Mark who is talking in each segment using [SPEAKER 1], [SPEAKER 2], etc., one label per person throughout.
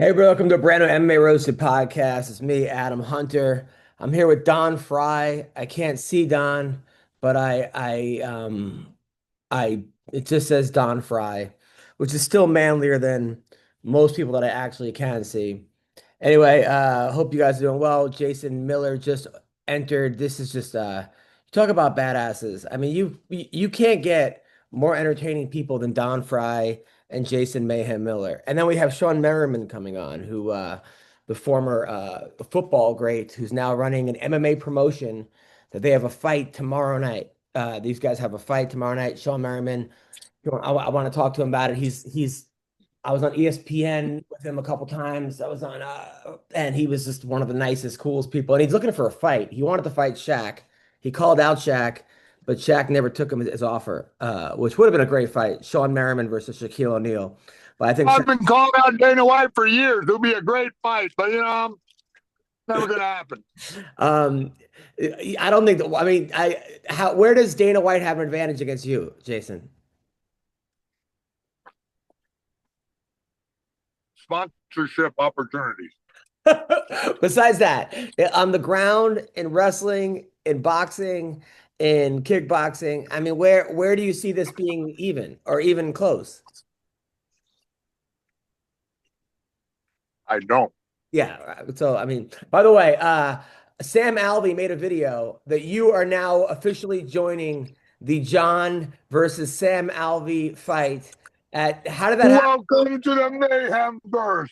[SPEAKER 1] Hey, bro, welcome to a brand new MMA Roasted podcast. It's me, Adam Hunter. I'm here with Don Frye. I can't see Don, but it just says Don Frye, which is still manlier than most people that I actually can see. Anyway, hope you guys are doing well. Jason Miller just entered. This is just talk about badasses. I mean, you can't get more entertaining people than Don Fry and Jason Mayhem Miller. And then we have Shawne Merriman coming on, who the former football great, who's now running an MMA promotion that they have a fight tomorrow night. These guys have a fight tomorrow night. Shawne Merriman, I want to talk to him about it. He's I was on ESPN with him a couple times. I was on, and he was just one of the nicest, coolest people. And he's looking for a fight. He wanted to fight Shaq. He called out Shaq, but Shaq never took him his offer, which would have been a great fight. Shawne Merriman versus Shaquille O'Neal. But I think
[SPEAKER 2] I've
[SPEAKER 1] Shaq,
[SPEAKER 2] been calling out Dana White for years. It'll be a great fight, but never gonna happen.
[SPEAKER 1] um, I don't think. I mean, where does Dana White have an advantage against you, Jason?
[SPEAKER 2] Sponsorship opportunities.
[SPEAKER 1] Besides that, on the ground, in wrestling, in boxing, in kickboxing, I mean, where do you see this being even or even close?
[SPEAKER 2] I don't.
[SPEAKER 1] Yeah. So, I mean, by the way, Sam Alvey made a video that you are now officially joining the John versus Sam Alvey fight. How did that happen?
[SPEAKER 2] Welcome to the Mayhem verse.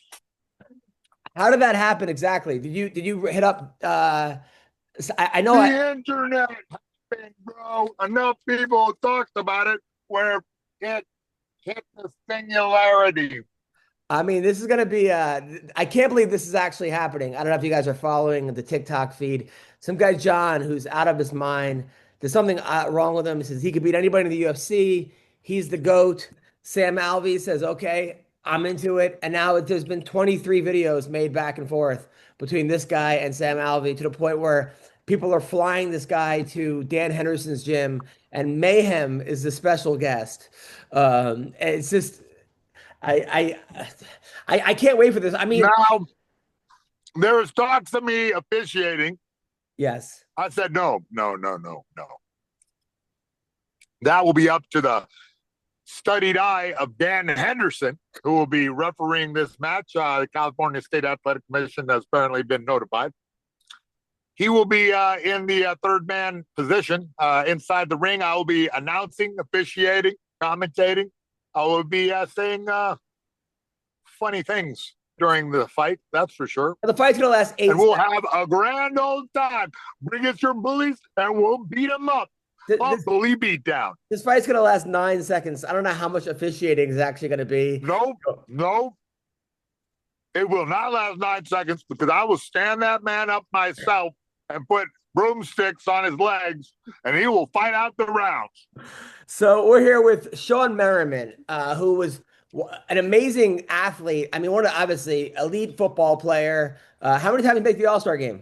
[SPEAKER 1] How did that happen exactly? Did you hit up I know
[SPEAKER 2] The internet happened, bro. Enough people talked about it where it hit the singularity.
[SPEAKER 1] I mean, this is going to be, I can't believe this is actually happening. I don't know if you guys are following the TikTok feed. Some guy, John, who's out of his mind. There's something wrong with him. He says he could beat anybody in the UFC. He's the GOAT. Sam Alvey says, okay, I'm into it. And now there's been 23 videos made back and forth between this guy and Sam Alvey to the point where people are flying this guy to Dan Henderson's gym, and Mayhem is the special guest. It's just, I can't wait for this. I mean,
[SPEAKER 2] Now, there was talks of me officiating.
[SPEAKER 1] yes.
[SPEAKER 2] I said, no, no, no, no, no. That will be up to the studied eye of Dan Henderson, who will be refereeing this match. The California State Athletic Commission has apparently been notified. He will be in the third man position inside the ring. I will be announcing, officiating, commentating. I will be saying funny things during the fight, that's for sure.
[SPEAKER 1] The fight's gonna last eight
[SPEAKER 2] And we'll
[SPEAKER 1] seconds.
[SPEAKER 2] have a grand old time. Bring us your bullies and we'll beat them up.
[SPEAKER 1] This,
[SPEAKER 2] Bully beat down.
[SPEAKER 1] this fight's gonna last 9 seconds. I don't know how much officiating is actually gonna be.
[SPEAKER 2] Nope, nope. It will not last 9 seconds because I will stand that man up myself and put broomsticks on his legs, and he will fight out the rounds.
[SPEAKER 1] So we're here with Shawne Merriman, who was an amazing athlete. I mean, one of obviously elite football player. How many times did you make the All-Star game?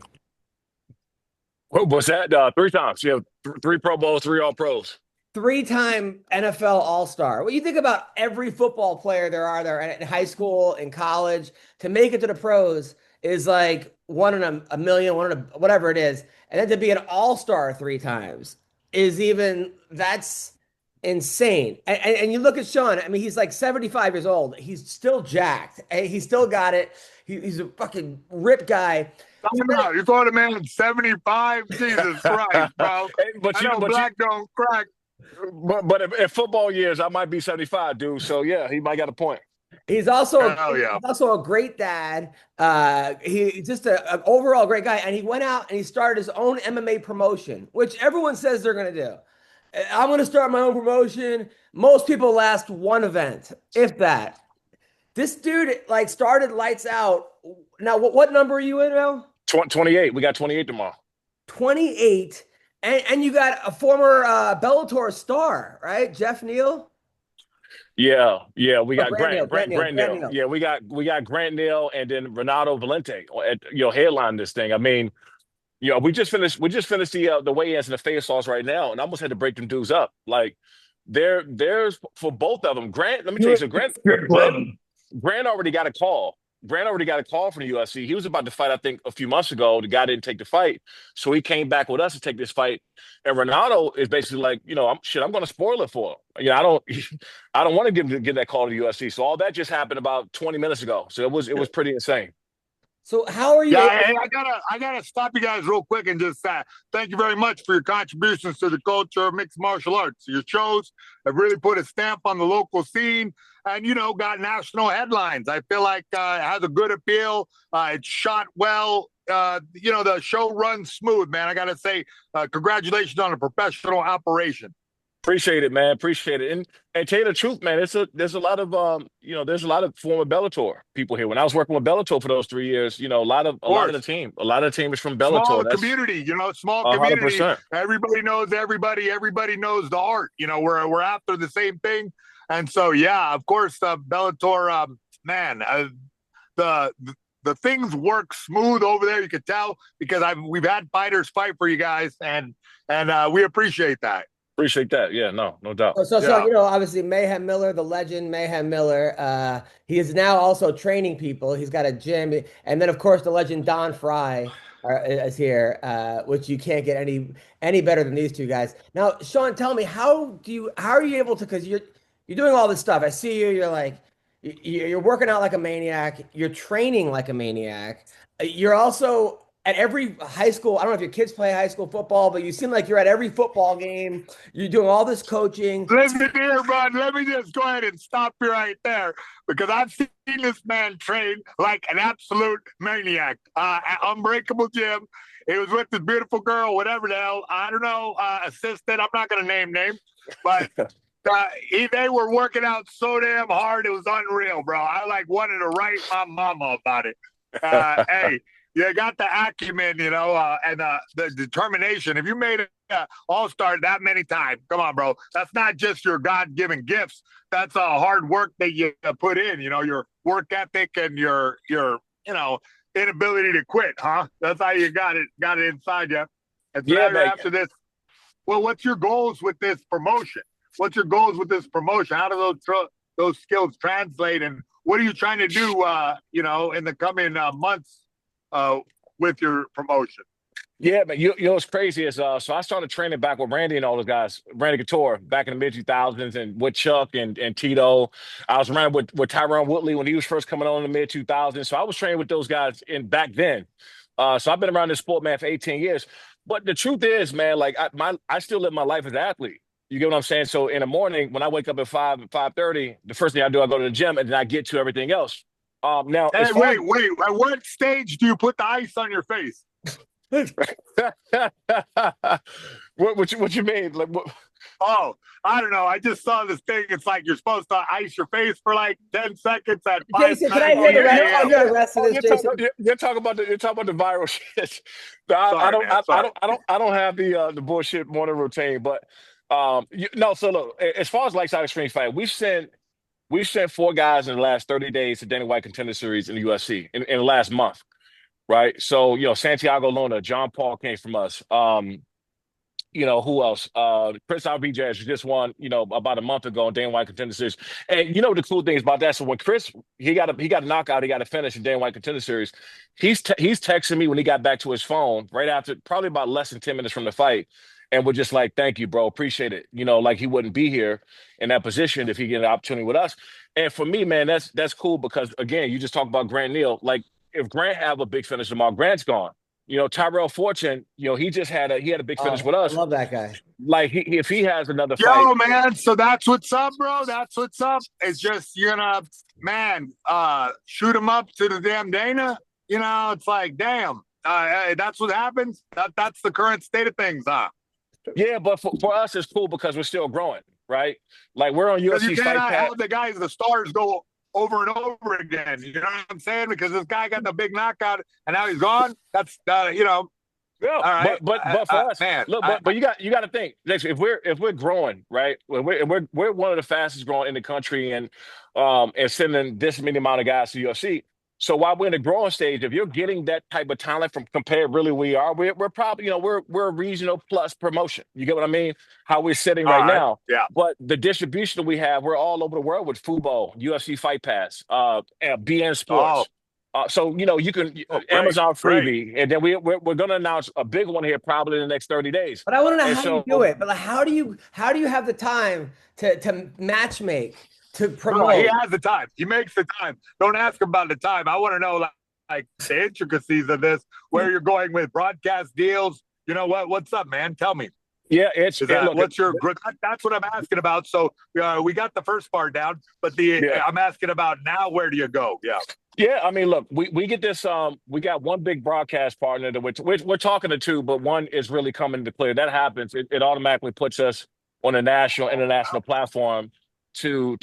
[SPEAKER 3] What was that? Three times. Yeah, three Pro Bowls, three All Pros.
[SPEAKER 1] Three-time NFL All-Star. What you think about every football player there in high school, in college, to make it to the pros is like one in a million, one in a whatever it is. And then to be an All-Star three times is even that's insane. And you look at Sean, I mean, he's like 75 years old. He's still jacked. He's still got it. He's a fucking ripped guy.
[SPEAKER 2] You thought a man at 75? Jesus Christ, bro.
[SPEAKER 3] But
[SPEAKER 2] I
[SPEAKER 3] you,
[SPEAKER 2] know
[SPEAKER 3] but
[SPEAKER 2] black don't crack.
[SPEAKER 3] but in football years, I might be 75, dude. So yeah, he might got a point.
[SPEAKER 1] He's also
[SPEAKER 2] Hell yeah.
[SPEAKER 1] he's also a great dad. He's just an overall great guy. And he went out and he started his own MMA promotion, which everyone says they're going to do. I'm going to start my own promotion. Most people last one event, if that. This dude like started lights out. Now, what number are you in now?
[SPEAKER 3] 28. We got 28 tomorrow.
[SPEAKER 1] 28. And you got a former Bellator star, right? Jeff Neal.
[SPEAKER 3] Yeah, yeah. We got
[SPEAKER 1] Grant
[SPEAKER 3] Grant Neal.
[SPEAKER 1] Neal.
[SPEAKER 3] Yeah, we got Grant Neal and then Renato Valente at headline this thing. I mean, we just finished the weigh-ins and the face-offs right now, and I almost had to break them dudes up. Like there's for both of them. Grant, let me tell you, so Grant already got a call Grant already got a call from the UFC. He was about to fight, I think, a few months ago. The guy didn't take the fight, so he came back with us to take this fight. And Ronaldo is basically like, I'm going to spoil it for him. I don't, I don't want to get that call to the UFC. So all that just happened about 20 minutes ago. So it was pretty insane.
[SPEAKER 1] So how are you
[SPEAKER 2] Yeah,
[SPEAKER 1] able?
[SPEAKER 2] hey, I gotta stop you guys real quick and just thank you very much for your contributions to the culture of mixed martial arts. Your shows have really put a stamp on the local scene, and got national headlines. I feel like it has a good appeal. It's shot well. The show runs smooth, man. I gotta say, congratulations on a professional operation.
[SPEAKER 3] Appreciate it, man. Appreciate it. And tell you the truth, man, there's a lot of there's a lot of former Bellator people here. When I was working with Bellator for those 3 years, a lot of the team is from Bellator.
[SPEAKER 2] Small
[SPEAKER 3] That's
[SPEAKER 2] community, small community.
[SPEAKER 3] 100%.
[SPEAKER 2] Everybody knows everybody. Everybody knows the art. We're after the same thing, and so yeah, of course, Bellator, man, the things work smooth over there. You could tell because we've had fighters fight for you guys, and we appreciate that.
[SPEAKER 3] Appreciate that. Yeah, no doubt.
[SPEAKER 1] So,
[SPEAKER 2] Yeah.
[SPEAKER 1] obviously Mayhem Miller, the legend Mayhem Miller, he is now also training people. He's got a gym, and then of course the legend Don Frye is here, which you can't get any better than these two guys. Now, Shawne, tell me how are you able to? Because you're doing all this stuff. I see you. You're like you're working out like a maniac. You're training like a maniac. You're also at every high school. I don't know if your kids play high school football, but you seem like you're at every football game. You're doing all this coaching.
[SPEAKER 2] Listen here, bud. Let me just go ahead and stop you right there because I've seen this man train like an absolute maniac. At Unbreakable Gym. He was with this beautiful girl, whatever the hell. I don't know, assistant. I'm not going to name names, but they were working out so damn hard. It was unreal, bro. I wanted to write my mama about it. Hey. You got the acumen, and the determination. If you made it all-star that many times, come on, bro. That's not just your God-given gifts. That's hard work that you put in, your work ethic and your inability to quit, huh? That's how you got it inside you. And so
[SPEAKER 3] Yeah,
[SPEAKER 2] now you're after this. Well, what's your goals with this promotion? What's your goals with this promotion? How do those skills translate? And what are you trying to do, in the coming months? With your promotion.
[SPEAKER 3] Yeah, but what's crazy is so I started training back with Randy and all those guys, Randy Couture back in the mid-2000s, and with Chuck and Tito. I was running with Tyron Woodley when he was first coming on in the mid-2000s. So I was training with those guys back then. So I've been around this sport, man, for 18 years. But the truth is, man, like I still live my life as an athlete. You get what I'm saying? So in the morning, when I wake up at 5:30, the first thing I do, I go to the gym, and then I get to everything else. Now,
[SPEAKER 2] hey, wait. At what stage do you put the ice on your face?
[SPEAKER 3] what you mean? Like, what?
[SPEAKER 2] Oh, I don't know. I just saw this thing. It's like you're supposed to ice your face for like 10 seconds at 5.
[SPEAKER 1] Jason, can I hear the rest of this, Jason?
[SPEAKER 3] You're talking about the viral shit. I don't have the bullshit morning routine, but So look, as far as Lakeside Extreme Fight, we've sent 4 guys in the last 30 days to Dana White Contender Series in the UFC in the last month, right? So, Santiago Luna, John Paul came from us. Who else? Chris Alvarez just won, about a month ago in Dana White Contender Series. And the cool thing is about that. So when Chris, he got a knockout, he got a finish in Dana White Contender Series. He's texting me when he got back to his phone right after, probably about less than 10 minutes from the fight. And we're just like, thank you, bro. Appreciate it. Like he wouldn't be here in that position if he get an opportunity with us. And for me, man, that's cool because, again, you just talked about Grant Neal. Like, if Grant have a big finish tomorrow, Grant's gone. Tyrell Fortune, he just had a big finish with us.
[SPEAKER 1] I love that guy.
[SPEAKER 3] Like, if he has another fight.
[SPEAKER 2] Yo, man, so that's what's up, bro. That's what's up. It's just, shoot him up to the damn Dana. It's like, damn, that's what happens. That's the current state of things, huh?
[SPEAKER 3] Yeah, but for us, it's cool because we're still growing, right? Like, we're on UFC
[SPEAKER 2] you
[SPEAKER 3] Fight
[SPEAKER 2] cannot
[SPEAKER 3] Pass.
[SPEAKER 2] have the stars go over and over again. You know what I'm saying? Because this guy got the big knockout and now he's gone. That's
[SPEAKER 3] Yeah,
[SPEAKER 2] all right.
[SPEAKER 3] but for us,
[SPEAKER 2] man,
[SPEAKER 3] look, but you got to think, if we're growing, right? We're one of the fastest growing in the country, and sending this many amount of guys to UFC. So while we're in the growing stage, if you're getting that type of talent from compared really we are, we're probably, we're a regional plus promotion. You get what I mean? How we're sitting right now.
[SPEAKER 2] Yeah.
[SPEAKER 3] But the distribution that we have, we're all over the world with Fubo, UFC Fight Pass, BN Sports. So you can Amazon freebie, and then we're going to announce a big one here probably in the next 30 days.
[SPEAKER 1] But I want to know
[SPEAKER 3] And
[SPEAKER 1] how
[SPEAKER 3] so
[SPEAKER 1] you do it. But like, how do you have the time to match make, to
[SPEAKER 2] No, he
[SPEAKER 1] promote?
[SPEAKER 2] has the time. He makes the time. Don't ask him about the time. I want to know like the intricacies of this, where you're going with broadcast deals. You know what's up, man? Tell me.
[SPEAKER 3] Yeah, look,
[SPEAKER 2] what's your that's what I'm asking about. So we got the first part down, but I'm asking about now, where do you go?
[SPEAKER 3] Yeah, I mean, look, we get this. We got one big broadcast partner that we're talking to two, but one is really coming to clear. That happens, it automatically puts us on a national, international platform to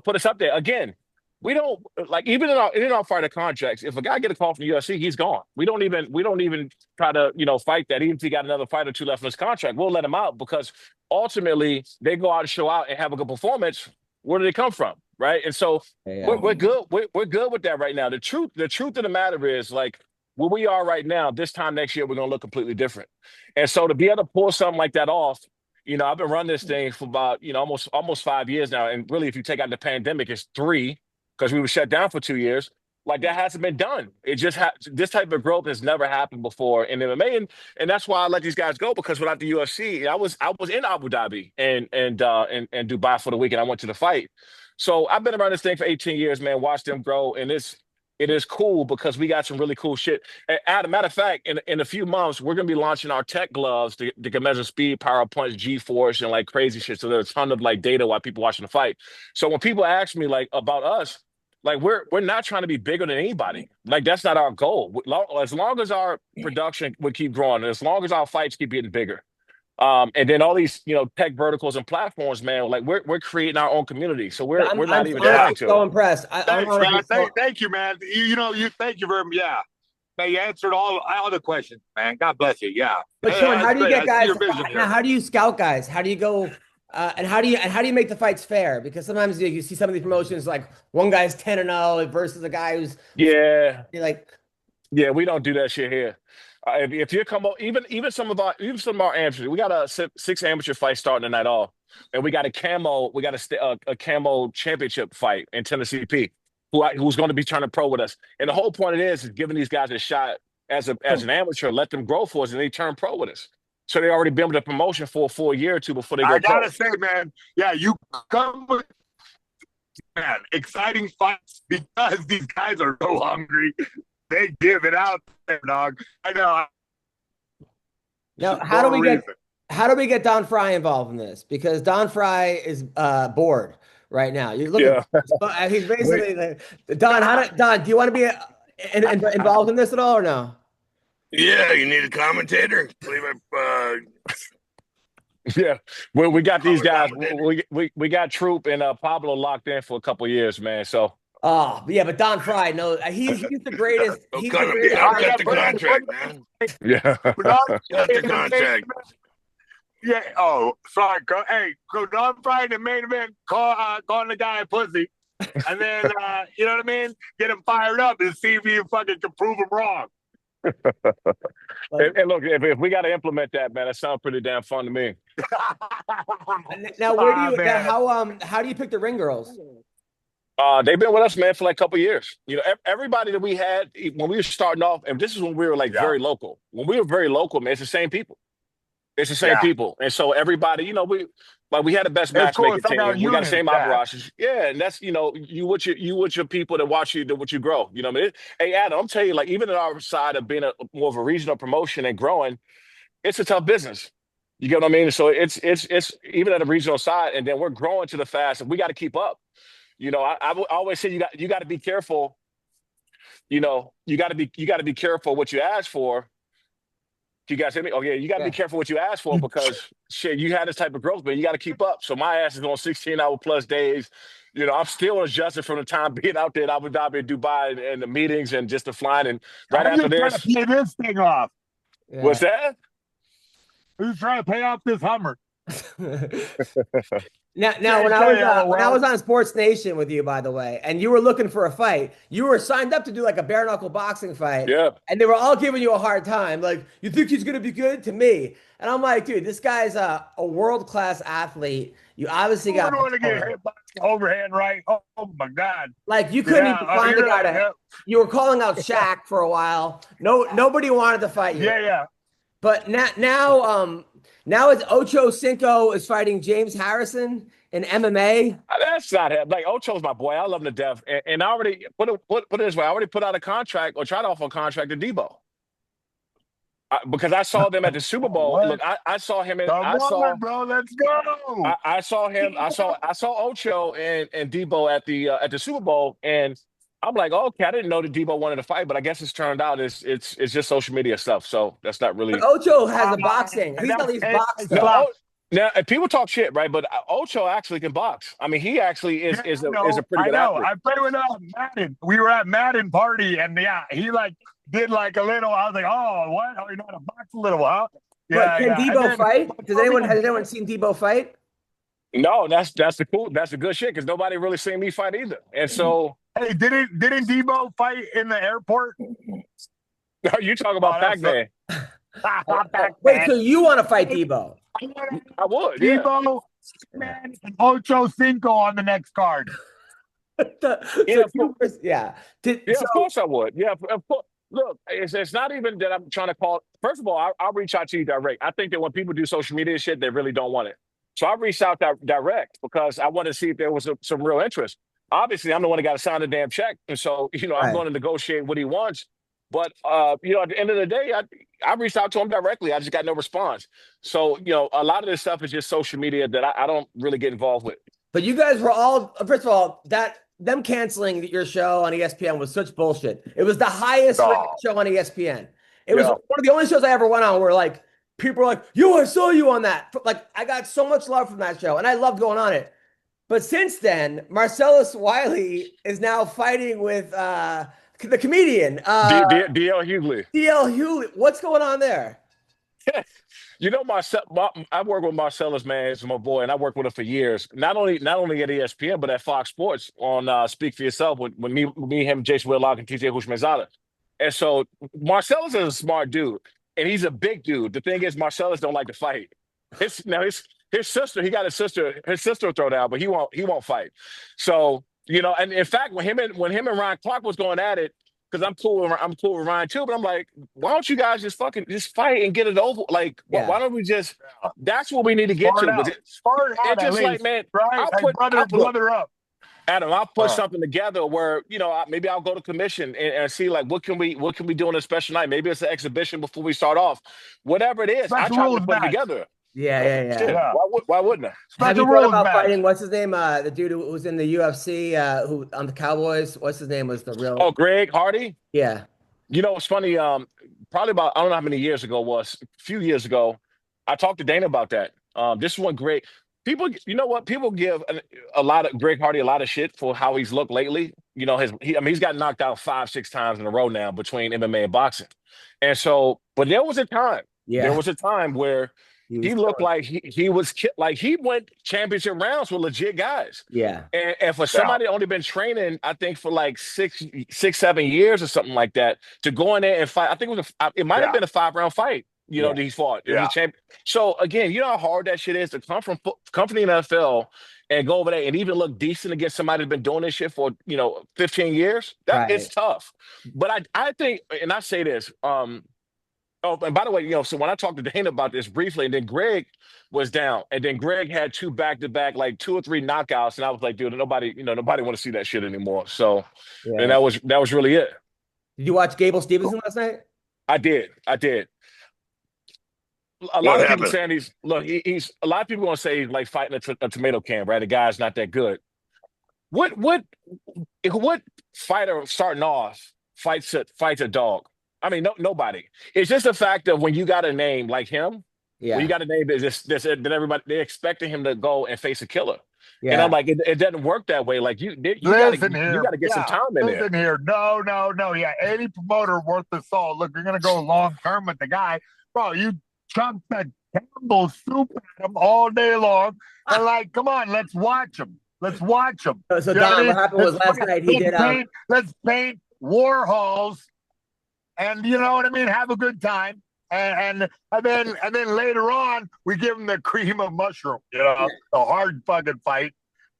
[SPEAKER 3] put us up there. Again, we don't like even in our fighter contracts. If a guy get a call from the UFC, he's gone. We don't even try to fight that. Even if he got another fight or two left in his contract, we'll let him out because ultimately they go out and show out and have a good performance. Where do they come from? Right. And so we're good. We're good with that right now. The truth of the matter is, like, where we are right now, this time next year, we're going to look completely different. And so to be able to pull something like that off, I've been running this thing for about, almost 5 years now. And really, if you take out the pandemic, it's 3 because we were shut down for 2 years. Like, that hasn't been done. It just this type of growth has never happened before in MMA, and that's why I let these guys go, because without the UFC, I was in Abu Dhabi and Dubai for the weekend. I went to the fight. So I've been around this thing for 18 years, man. Watch them grow, and it is cool because we got some really cool shit. And matter of fact, in a few months, we're gonna be launching our tech gloves that can measure speed, power points, G-force, and like crazy shit. So there's a ton of like data while people watching the fight. So when people ask me like about us, like we're not trying to be bigger than anybody. Like, that's not our goal. As long as our production would keep growing, and as long as our fights keep getting bigger, and then all these tech verticals and platforms, man, like we're creating our own community. So we're not even trying to.
[SPEAKER 1] So impressed.
[SPEAKER 2] Thanks, man. Thank you, man. You thank you very much. Yeah. Man, you answered all the questions, man. God bless you. Yeah.
[SPEAKER 1] But Shawne, how do you get guys? How do you scout guys? How do you go? And how do you make the fights fair? Because sometimes you see some of these promotions, like one guy's 10-0 versus a guy who's you're like,
[SPEAKER 3] we don't do that shit here. If you come up, even some of our amateurs, we got a 6 amateur fights starting the night off, and we got a camo championship fight in Tennessee P, who's going to be turning pro with us. And the whole point of it is giving these guys a shot as an amateur, let them grow for us, and they turn pro with us. So they already been with the promotion for a full year or two before they go.
[SPEAKER 2] I gotta say, man, yeah, you come with exciting fights because these guys are so hungry. They give it out there, dog. I know.
[SPEAKER 1] Now, how do we get Don Frye involved in this? Because Don Frye is bored right now. You're looking. Yeah. He's basically Don. Don, do you want to be involved in this at all or no?
[SPEAKER 4] Yeah, you need a commentator.
[SPEAKER 3] Yeah, well, we got these guys. We got Troop and Pablo locked in for a couple of years, man. So.
[SPEAKER 1] Oh yeah, but Don Frye, no, he's the greatest. He's the greatest.
[SPEAKER 4] I've got the contract, man.
[SPEAKER 3] Yeah,
[SPEAKER 4] got the contract.
[SPEAKER 2] Yeah. Oh, sorry. Go Don Frye in the main event, calling the guy a pussy, and then you know what I mean? Get him fired up and see if you fucking can prove him wrong.
[SPEAKER 3] And look, if we got to implement that, man, that sounds pretty damn fun to me.
[SPEAKER 1] Now, where do you how do you pick the ring girls?
[SPEAKER 3] They've been with us, man, for like a couple of years. Everybody that we had when we were starting off, and this is when we were like very local. When we were very local, man, it's the same people. It's the same people, and so everybody, we had the best matchmaking team. We got the same operations. Yeah, and that's you with your people that watch you, that watch you grow. You know what I mean? Hey, Adam, I'm telling you, like, even on our side of being more of a regional promotion and growing, it's a tough business. You get what I mean? So it's even at a regional side, and then we're growing to the fast, and we got to keep up. I always say you got to be careful. You got to be careful what you ask for. You guys hear me? Oh yeah, you got to be careful what you ask for, because shit, you had this type of growth, but you got to keep up. So my ass is on 16-hour plus days. I'm still adjusting from the time being out there in Abu Dhabi, Dubai, and the meetings and just the flying. And right after this,
[SPEAKER 2] trying to pay this thing off.
[SPEAKER 1] Yeah.
[SPEAKER 3] What's that?
[SPEAKER 2] Who's trying to pay off this Hummer?
[SPEAKER 1] Now when I was on Sports Nation with you, by the way, and you were looking for a fight, you were signed up to do like a bare knuckle boxing fight,
[SPEAKER 3] Yeah.
[SPEAKER 1] and they were all giving you a hard time, like, you think he's gonna be good to me? And I'm like, dude, this guy's a world-class athlete. You obviously
[SPEAKER 2] I
[SPEAKER 1] got
[SPEAKER 2] don't want to get hit by the overhand right. Oh my God.
[SPEAKER 1] like you couldn't even find a guy to. You were calling out Shaq for a while. Nobody wanted to fight you.
[SPEAKER 2] Yeah.
[SPEAKER 1] But now it's Ocho Cinco is fighting James Harrison in MMA.
[SPEAKER 3] That's not him. Like Ocho's my boy. I love him to death. And I already put it this way. I already put out a contract or tried to offer a contract to Debo. Because I saw them at the Super Bowl.
[SPEAKER 2] What?
[SPEAKER 3] Look, I saw him in.
[SPEAKER 2] Bro, let's go.
[SPEAKER 3] I saw him. I saw Ocho and Debo at the Super Bowl, and I'm like, oh, okay, I didn't know that Debo wanted to fight, but I guess it's turned out it's just social media stuff. So that's not really.
[SPEAKER 1] But Ocho has the boxing. He's at least boxed.
[SPEAKER 3] Now, people talk shit, right? But Ocho actually can box. I mean, he actually is a pretty good athlete.
[SPEAKER 2] I played with Madden. We were at Madden party, and he like did like a little. I was like, oh, what? Oh, you know how to box a little, huh?
[SPEAKER 1] Yeah. But can Debo fight? Has anyone seen Debo fight?
[SPEAKER 3] No, that's the good shit because nobody really seen me fight either. And so,
[SPEAKER 2] hey, didn't Debo fight in the airport?
[SPEAKER 3] You talking about Pac-Man?
[SPEAKER 1] Wait, so you want to fight Debo?
[SPEAKER 3] I would.
[SPEAKER 2] Debo, man, and Ocho Cinco on the next card.
[SPEAKER 3] Of course I would. Yeah, of course. Look, it's not even that I'm trying to call. First of all, I'll reach out to you direct. I think that when people do social media shit, they really don't want it. So I reached out direct because I wanted to see if there was some real interest. Obviously, I'm the one that got to sign the damn check, and so I'm going to negotiate what he wants. But at the end of the day, I reached out to him directly. I just got no response. So a lot of this stuff is just social media that I don't really get involved with.
[SPEAKER 1] But you guys were all, first of all, them canceling your show on ESPN was such bullshit. It was the highest rated show on ESPN. It was one of the only shows I ever went on where like people were like, "Yo, I saw you on that." Like I got so much love from that show, and I loved going on it. But since then, Marcellus Wiley is now fighting with the comedian
[SPEAKER 3] DL Hughley.
[SPEAKER 1] DL Hughley. What's going on there?
[SPEAKER 3] I work with Marcellus, man. He's my boy, and I worked with him for years. Not only at ESPN, but at Fox Sports on Speak for Yourself with me, him, Jason Whitlock, and TJ Hushmanzada. And so Marcellus is a smart dude, and he's a big dude. The thing is, Marcellus don't like to fight. His sister, he got his sister will throw down, but he won't fight. So and in fact, when him and Ryan Clark was going at it. Because I'm cool with Ryan too, but I'm like, why don't you guys just fight and get it over? Like, why don't we just? That's what we need to get to. It's just like, man,
[SPEAKER 2] right? Brother up.
[SPEAKER 3] Adam, I'll put something together where maybe I'll go to commission and see like what can we do on a special night? Maybe it's an exhibition before we start off. Whatever it is, I try to put it together.
[SPEAKER 1] Yeah.
[SPEAKER 3] Why wouldn't I?
[SPEAKER 1] Have you thought about fighting? What's his name? The dude who was in the UFC, who on the Cowboys. What's his name? Was the real?
[SPEAKER 3] Oh, Greg Hardy.
[SPEAKER 1] Yeah.
[SPEAKER 3] It's funny. Probably about I don't know how many years ago it was. A few years ago, I talked to Dana about that. This one Greg. People, people give a lot of Greg Hardy a lot of shit for how he's looked lately. He's got knocked out 5-6 times in a row now between MMA and boxing, and so. But there was a time. Yeah. There was a time where. He looked like he was like he went championship rounds with legit guys.
[SPEAKER 1] Yeah.
[SPEAKER 3] And for somebody only been training, I think for like 6-7 years or something like that, to go in there and fight. I think it might have been a 5-round fight. That he fought. It was a champion. So again, you know how hard that shit is to come from the NFL and go over there and even look decent against somebody that's been doing this shit for 15 years. It's tough. But I think, and I say this. Oh, and by the way, so when I talked to Dana about this briefly, and then Greg was down, and then Greg had 2 back-to-back, like 2 or 3 knockouts, and I was like, dude, nobody want to see that shit anymore. So, and that was really it.
[SPEAKER 1] Did you watch Gable Stevenson last night?
[SPEAKER 3] I did. A lot of people saying he's a lot of people want to say he's like fighting a tomato can, right? The guy's not that good. What fighter starting off fights a dog? I mean, nobody. It's just the fact that when you got a name like him, when you got a name that everybody they're expecting him to go and face a killer. Yeah. And I'm like, it doesn't work that way. Like you got to get some time in there.
[SPEAKER 2] Listen here, no. Yeah, any promoter worth the salt. Look, you're gonna go long term with the guy, bro. You chunked the Campbell soup at him all day long. And like, come on, let's watch him. Let's watch him.
[SPEAKER 1] So Don, what happened was last night he did.
[SPEAKER 2] Let's paint war halls, and you know what I mean. Have a good time, and then later on we give him the cream of mushroom. You know, the hard fucking fight,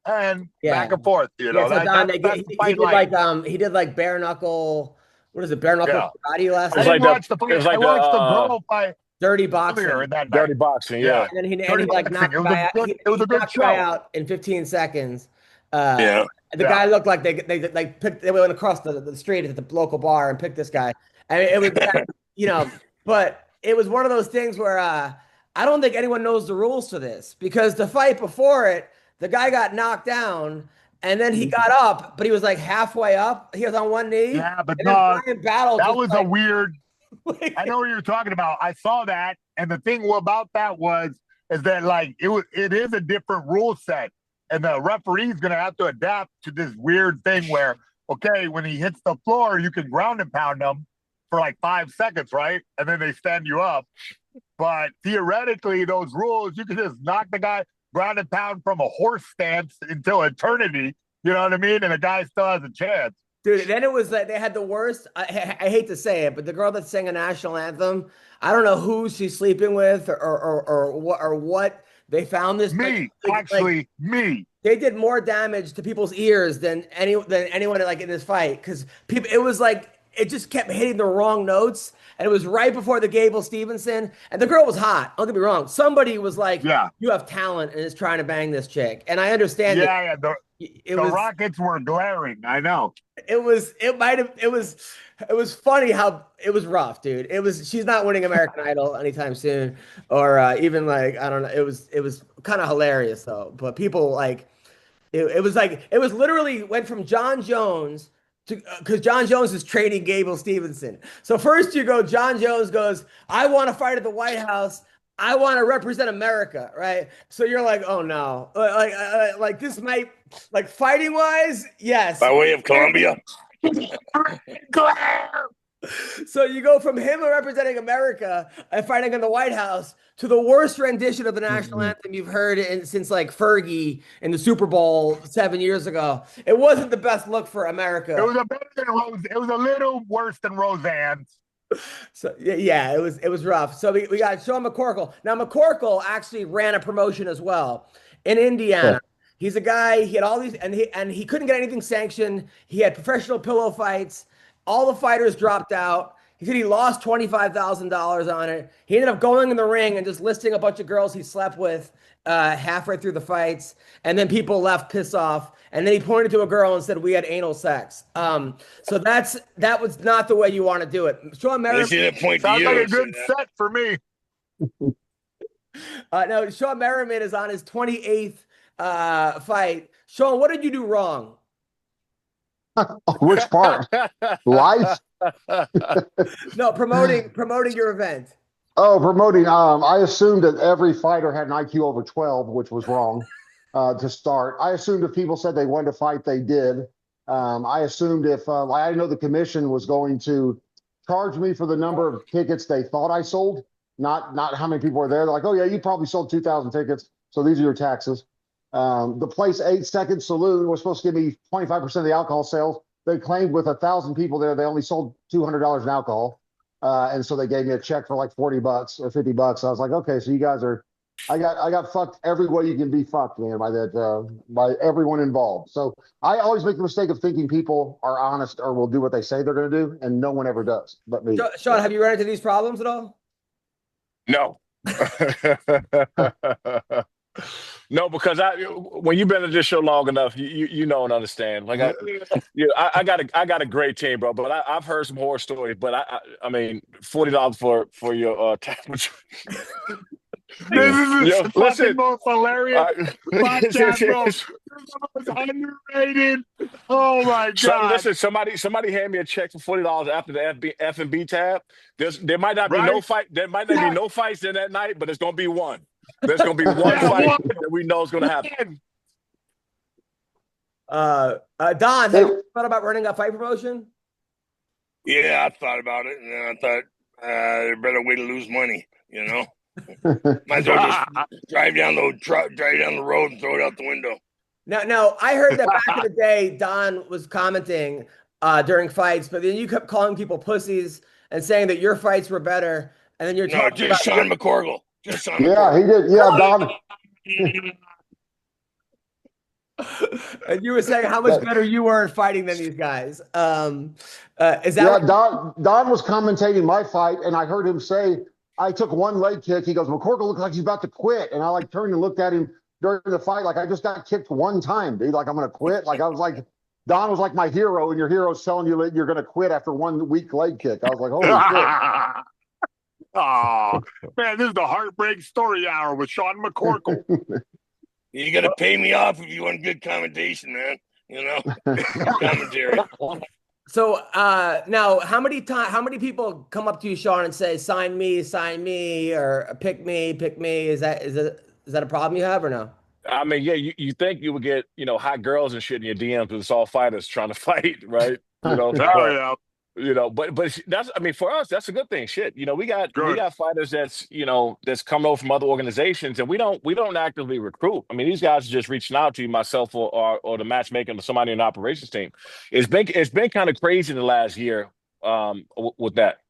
[SPEAKER 2] and back and forth. You know,
[SPEAKER 1] so Don, he did like bare knuckle. What is it? Bare knuckle karate last night.
[SPEAKER 2] I watched the fight. I watched the girl fight.
[SPEAKER 1] Dirty boxing.
[SPEAKER 3] Dirty boxing, yeah.
[SPEAKER 1] And then he like knocked the guy out in 15 seconds. The guy looked like they went across the street at the local bar and picked this guy. I mean, it was but it was one of those things where I don't think anyone knows the rules to this, because the fight before it, the guy got knocked down and then he got up, but he was like halfway up. He was on one knee.
[SPEAKER 2] Yeah, but
[SPEAKER 1] that
[SPEAKER 2] was a weird. I know what you're talking about. I saw that, and the thing about that is that like it is a different rule set, and the referee's gonna have to adapt to this weird thing where, okay, when he hits the floor, you can ground and pound him for like 5 seconds, right? And then they stand you up. But theoretically, those rules, you can just knock the guy ground and pound from a horse stance until eternity. You know what I mean? And the guy still has a chance.
[SPEAKER 1] Dude, then it was like they had the worst. I hate to say it, but the girl that sang a national anthem, I don't know who she's sleeping with or what. They found this.
[SPEAKER 2] Me.
[SPEAKER 1] They did more damage to people's ears than anyone like in this fight, because people. It was like it just kept hitting the wrong notes, and it was right before the Gable Stevenson, and the girl was hot. Don't get me wrong. Somebody was like, "You have talent," and is trying to bang this chick, and I understand.
[SPEAKER 2] The Rockets were glaring. I know.
[SPEAKER 1] It was funny how it was rough, dude. She's not winning American Idol anytime soon, or even like, I don't know. It was kind of hilarious though. But people like, it was literally went from John Jones to, because John Jones is training Gable Stevenson. So first you go, John Jones goes, I want to fight at the White House. I want to represent America, right? So you're like, oh no, like this might, like fighting wise, yes.
[SPEAKER 4] By way of Colombia.
[SPEAKER 1] So you go from him representing America and fighting in the White House to the worst rendition of the national anthem you've heard since like Fergie in the Super Bowl 7 years ago. It wasn't the best look for America.
[SPEAKER 2] It was a little worse than Roseanne's.
[SPEAKER 1] So yeah, it was rough. So we got Shawne McCorkle. Now McCorkle actually ran a promotion as well in Indiana. Yeah. He's a guy, he had all these, and he couldn't get anything sanctioned. He had professional pillow fights. All the fighters dropped out. He said he lost $25,000 on it. He ended up going in the ring and just listing a bunch of girls he slept with halfway through the fights. And then people left pissed off. And then he pointed to a girl and said, we had anal sex. So that was not the way you want to do it. Shawne Merriman
[SPEAKER 2] sounds like a good set for me.
[SPEAKER 1] No, Shawne Merriman is on his 28th fight. Shawne, what did you do wrong?
[SPEAKER 5] Which part? Life?
[SPEAKER 1] No, promoting your event.
[SPEAKER 5] Oh, promoting. I assumed that every fighter had an IQ over 12, which was wrong to start. I assumed if people said they wanted to fight, they did. I assumed if I know the commission was going to charge me for the number of tickets they thought I sold, not how many people were there. They're like, oh yeah, you probably sold 2,000 tickets, so these are your taxes. The place 8 Second Saloon was supposed to give me 25% of the alcohol sales. They claimed with 1,000 people there, they only sold $200 in alcohol. And so they gave me a check for like $40 or $50. I was like, okay, so you guys are, I got fucked every way you can be fucked, man, by everyone involved. So I always make the mistake of thinking people are honest or will do what they say they're going to do. And no one ever does but me.
[SPEAKER 1] Shawne, have you run into these problems at all?
[SPEAKER 3] No. No, because when you've been at this show long enough, you know and understand. Like I got a great team, bro. But I've heard some horror stories. But I mean, $40 for your tax.
[SPEAKER 2] This is the most hilarious podcast, bro. This is underrated. Oh my god!
[SPEAKER 3] So, listen, somebody hand me a check for $40 after the F&B tab. There might not be no fight. There might not be no fights in that night, but there's gonna be one. There's gonna be one fight that we know is gonna happen.
[SPEAKER 1] Don, have you thought about running a fight promotion?
[SPEAKER 4] Yeah, I thought about it, and I thought there's a better way to lose money. You know. Might as well just drive down the road and throw it out the window.
[SPEAKER 1] No, I heard that back in the day, Don was commenting during fights, but then you kept calling people pussies and saying that your fights were better, and then you're
[SPEAKER 4] No,
[SPEAKER 1] talking
[SPEAKER 4] just
[SPEAKER 1] about
[SPEAKER 4] Shawne McCorkle. Just Shawne
[SPEAKER 5] Yeah,
[SPEAKER 4] McCorkle.
[SPEAKER 5] he did. Yeah, Don.
[SPEAKER 1] and you were saying how much better you were at fighting than these guys. Is that
[SPEAKER 5] Yeah,
[SPEAKER 1] what
[SPEAKER 5] Don was commentating my fight, and I heard him say, I took one leg kick. He goes, McCorkle looks like he's about to quit. And I like turned and looked at him during the fight, like I just got kicked one time, dude. Like I'm gonna quit. Like I was like, Don was like my hero, and your hero's telling you that you're gonna quit after one weak leg kick. I was like, holy shit.
[SPEAKER 2] Oh, man, this is the Heartbreak Story Hour with Shawne McCorkle.
[SPEAKER 4] You got to pay me off if you want good commentation, man. You know, commentary.
[SPEAKER 1] So now how many people come up to you, Sean, and say, sign me, or pick me? Is that a problem you have or no?
[SPEAKER 3] I mean, yeah, you think you would get, hot girls and shit in your DMs, but it's all fighters trying to fight, right?
[SPEAKER 2] Oh, yeah.
[SPEAKER 3] But that's, I mean, for us, that's a good thing. Shit, we got fighters that's coming over from other organizations, and we don't actively recruit. I mean, these guys are just reaching out to you, myself or the matchmaking or somebody in the operations team. It's been kind of crazy in the last year with that.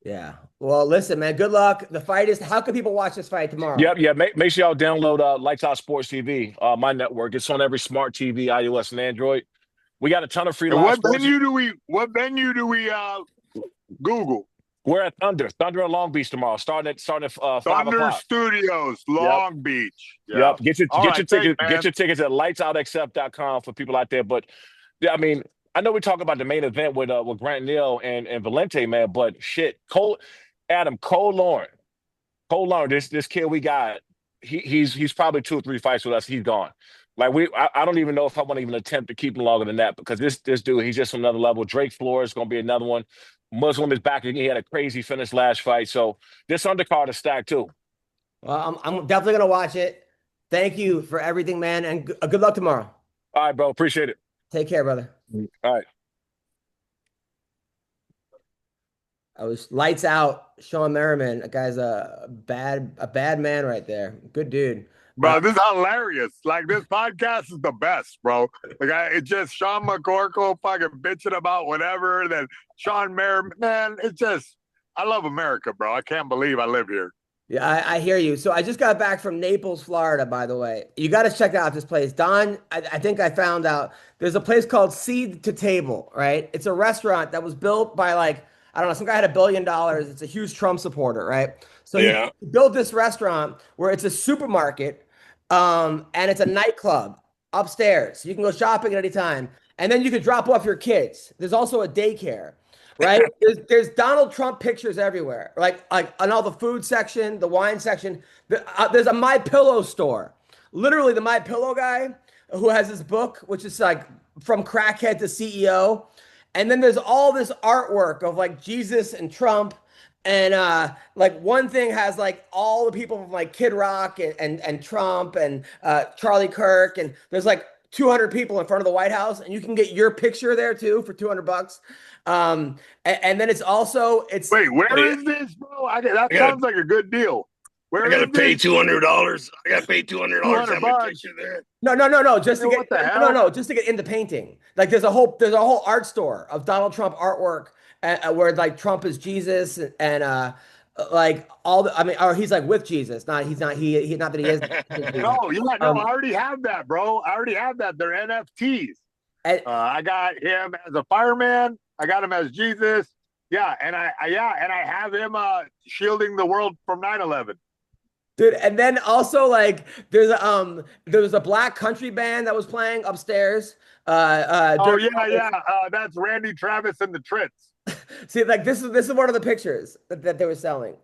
[SPEAKER 1] Yeah. Well, listen, man. Good luck. The fight is. How can people watch this fight tomorrow?
[SPEAKER 3] Yep. Yeah. Make sure y'all download Lights Out Sports TV, my network. It's on every smart TV, iOS and Android. We got a ton of free live
[SPEAKER 2] What
[SPEAKER 3] sports.
[SPEAKER 2] venue do we Google?
[SPEAKER 3] We're at Thunder in Long Beach tomorrow, starting at 5
[SPEAKER 2] Thunder
[SPEAKER 3] o'clock.
[SPEAKER 2] Studios, Long Beach.
[SPEAKER 3] Yep. Get your
[SPEAKER 2] Right,
[SPEAKER 3] tickets.
[SPEAKER 2] man.
[SPEAKER 3] Get your tickets at lightsoutaccept.com for people out there. But yeah, I mean, I know we talk about the main event with Grant Neal and Valente, man. But shit, Cole Lauren, this kid we got, he's probably 2 or 3 fights with us. He's gone. Like I don't even know if I want to even attempt to keep him longer than that, because this dude, he's just on another level. Drake Flores is going to be another one. Muslim is back again. He had a crazy finish last fight. So this undercard is stacked too.
[SPEAKER 1] Well, I'm definitely gonna watch it. Thank you for everything, man, and good luck tomorrow.
[SPEAKER 3] All right, bro. Appreciate it.
[SPEAKER 1] Take care, brother.
[SPEAKER 3] All right.
[SPEAKER 1] I was lights out. Shawne Merriman, that guy's a bad man right there. Good dude.
[SPEAKER 2] Bro, this is hilarious. Like, this podcast is the best, bro. Like, it's just Shawne McCorkle fucking bitching about whatever. Then Shawne Merriman, man, it's just, I love America, bro. I can't believe I live here.
[SPEAKER 1] Yeah, I hear you. So I just got back from Naples, Florida, by the way. You got to check out this place. Don, I think I found out there's a place called Seed to Table, right? It's a restaurant that was built by, like, I don't know, some guy had $1 billion. It's a huge Trump supporter, right? So he built this restaurant where it's a supermarket, and it's a nightclub upstairs. You can go shopping at any time. And then you could drop off your kids. There's also a daycare, right? There's Donald Trump pictures everywhere, like on all the food section, the wine section. There's a My Pillow store. Literally, the My Pillow guy who has this book, which is like From Crackhead to CEO. And then there's all this artwork of like Jesus and Trump. And like one thing has like all the people from like Kid Rock and Trump and Charlie Kirk, and there's like 200 people in front of the White House, and you can get your picture there too for $200. And then it's
[SPEAKER 2] wait, where is this, bro? That sounds like a good deal.
[SPEAKER 4] I gotta pay $200. I gotta pay $200 to have my picture there.
[SPEAKER 1] No. Just to
[SPEAKER 2] What
[SPEAKER 1] get
[SPEAKER 2] the hell?
[SPEAKER 1] no, just to get into painting. Like there's a whole art store of Donald Trump artwork where like Trump is Jesus and like all the, I mean, or he's like with Jesus. He's not that he is.
[SPEAKER 2] No, I already have that, bro. I already have that. They're NFTs. I got him as a fireman. I got him as Jesus. Yeah, and I have him shielding the world from 9/11.
[SPEAKER 1] Dude, and then also like there was a black country band that was playing upstairs.
[SPEAKER 2] That's Randy Travis and the Trits.
[SPEAKER 1] See, like this is one of the pictures that they were selling.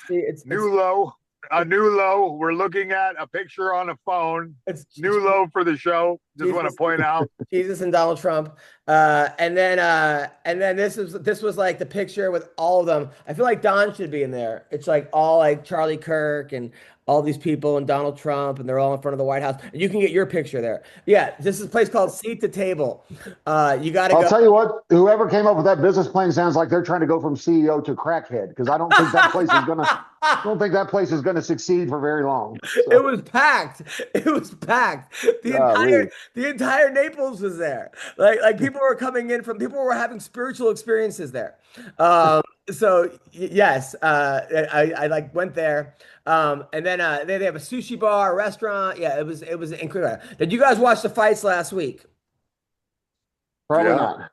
[SPEAKER 1] See, it's
[SPEAKER 2] new low. We're looking at a picture on a phone. It's new low for the show. Just want to point out
[SPEAKER 1] Jesus and Donald Trump. And then this was like the picture with all of them. I feel like Don should be in there. It's like all like Charlie Kirk and all these people and Donald Trump, and they're all in front of the White House. And you can get your picture there. Yeah, this is a place called Seat to Table. You got to go.
[SPEAKER 5] I'll tell you what, whoever came up with that business plan sounds like they're trying to go from CEO to crackhead, because I don't think that place is gonna I don't think that place is going to succeed for very long.
[SPEAKER 1] It was packed. It was packed.
[SPEAKER 5] Golly.
[SPEAKER 1] The entire Naples was there. Like people were coming in from people were having spiritual experiences there. Um, yes, I like went there. And then they have a sushi bar, a restaurant. Yeah, it was incredible. Did you guys watch the fights last week?
[SPEAKER 5] Probably
[SPEAKER 2] Yeah.
[SPEAKER 5] not.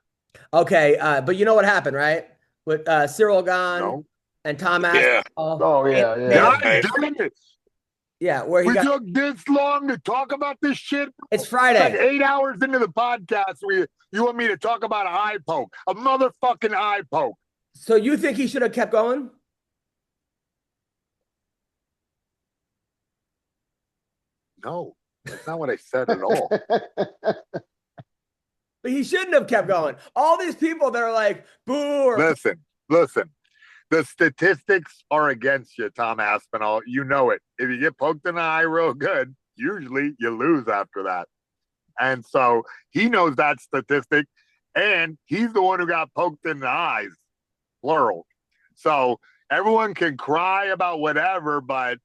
[SPEAKER 1] Okay, but you know what happened, right? With Cyril Gahn
[SPEAKER 2] No.
[SPEAKER 1] and Tom
[SPEAKER 4] Yeah.
[SPEAKER 1] Aspinall.
[SPEAKER 5] Oh, yeah, yeah.
[SPEAKER 1] They-
[SPEAKER 2] God
[SPEAKER 4] Right.
[SPEAKER 2] damn it.
[SPEAKER 1] yeah, where he
[SPEAKER 2] We
[SPEAKER 1] got
[SPEAKER 2] took this long to talk about this shit.
[SPEAKER 1] it's
[SPEAKER 2] Like
[SPEAKER 1] Friday.
[SPEAKER 2] 8 hours into the podcast, you want me to talk about an eye poke, a motherfucking eye poke.
[SPEAKER 1] So you think he should have kept going?
[SPEAKER 2] No, that's not what I said at all.
[SPEAKER 1] But he shouldn't have kept going. All these people that are like, boo, or
[SPEAKER 2] Listen. The statistics are against you, Tom Aspinall. You know it. If you get poked in the eye real good, usually you lose after that. And so he knows that statistic, and he's the one who got poked in the eyes, plural. So everyone can cry about whatever, but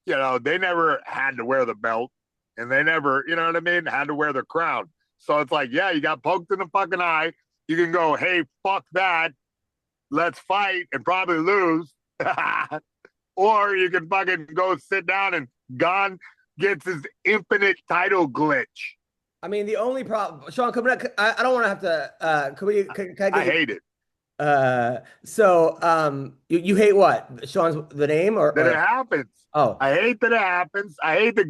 [SPEAKER 2] they never had to wear the belt, and they never, had to wear the crown. So it's like, yeah, you got poked in the fucking eye. You can go, hey, fuck that. Let's fight and probably lose. Or you can fucking go sit down and Gahn gets his infinite title glitch.
[SPEAKER 1] I mean, the only problem, Shawne, I don't want to have to. Can I get
[SPEAKER 2] I hate it.
[SPEAKER 1] You hate what? Shawne's the name or
[SPEAKER 2] That it happens.
[SPEAKER 1] Oh,
[SPEAKER 2] I hate that it happens. I hate that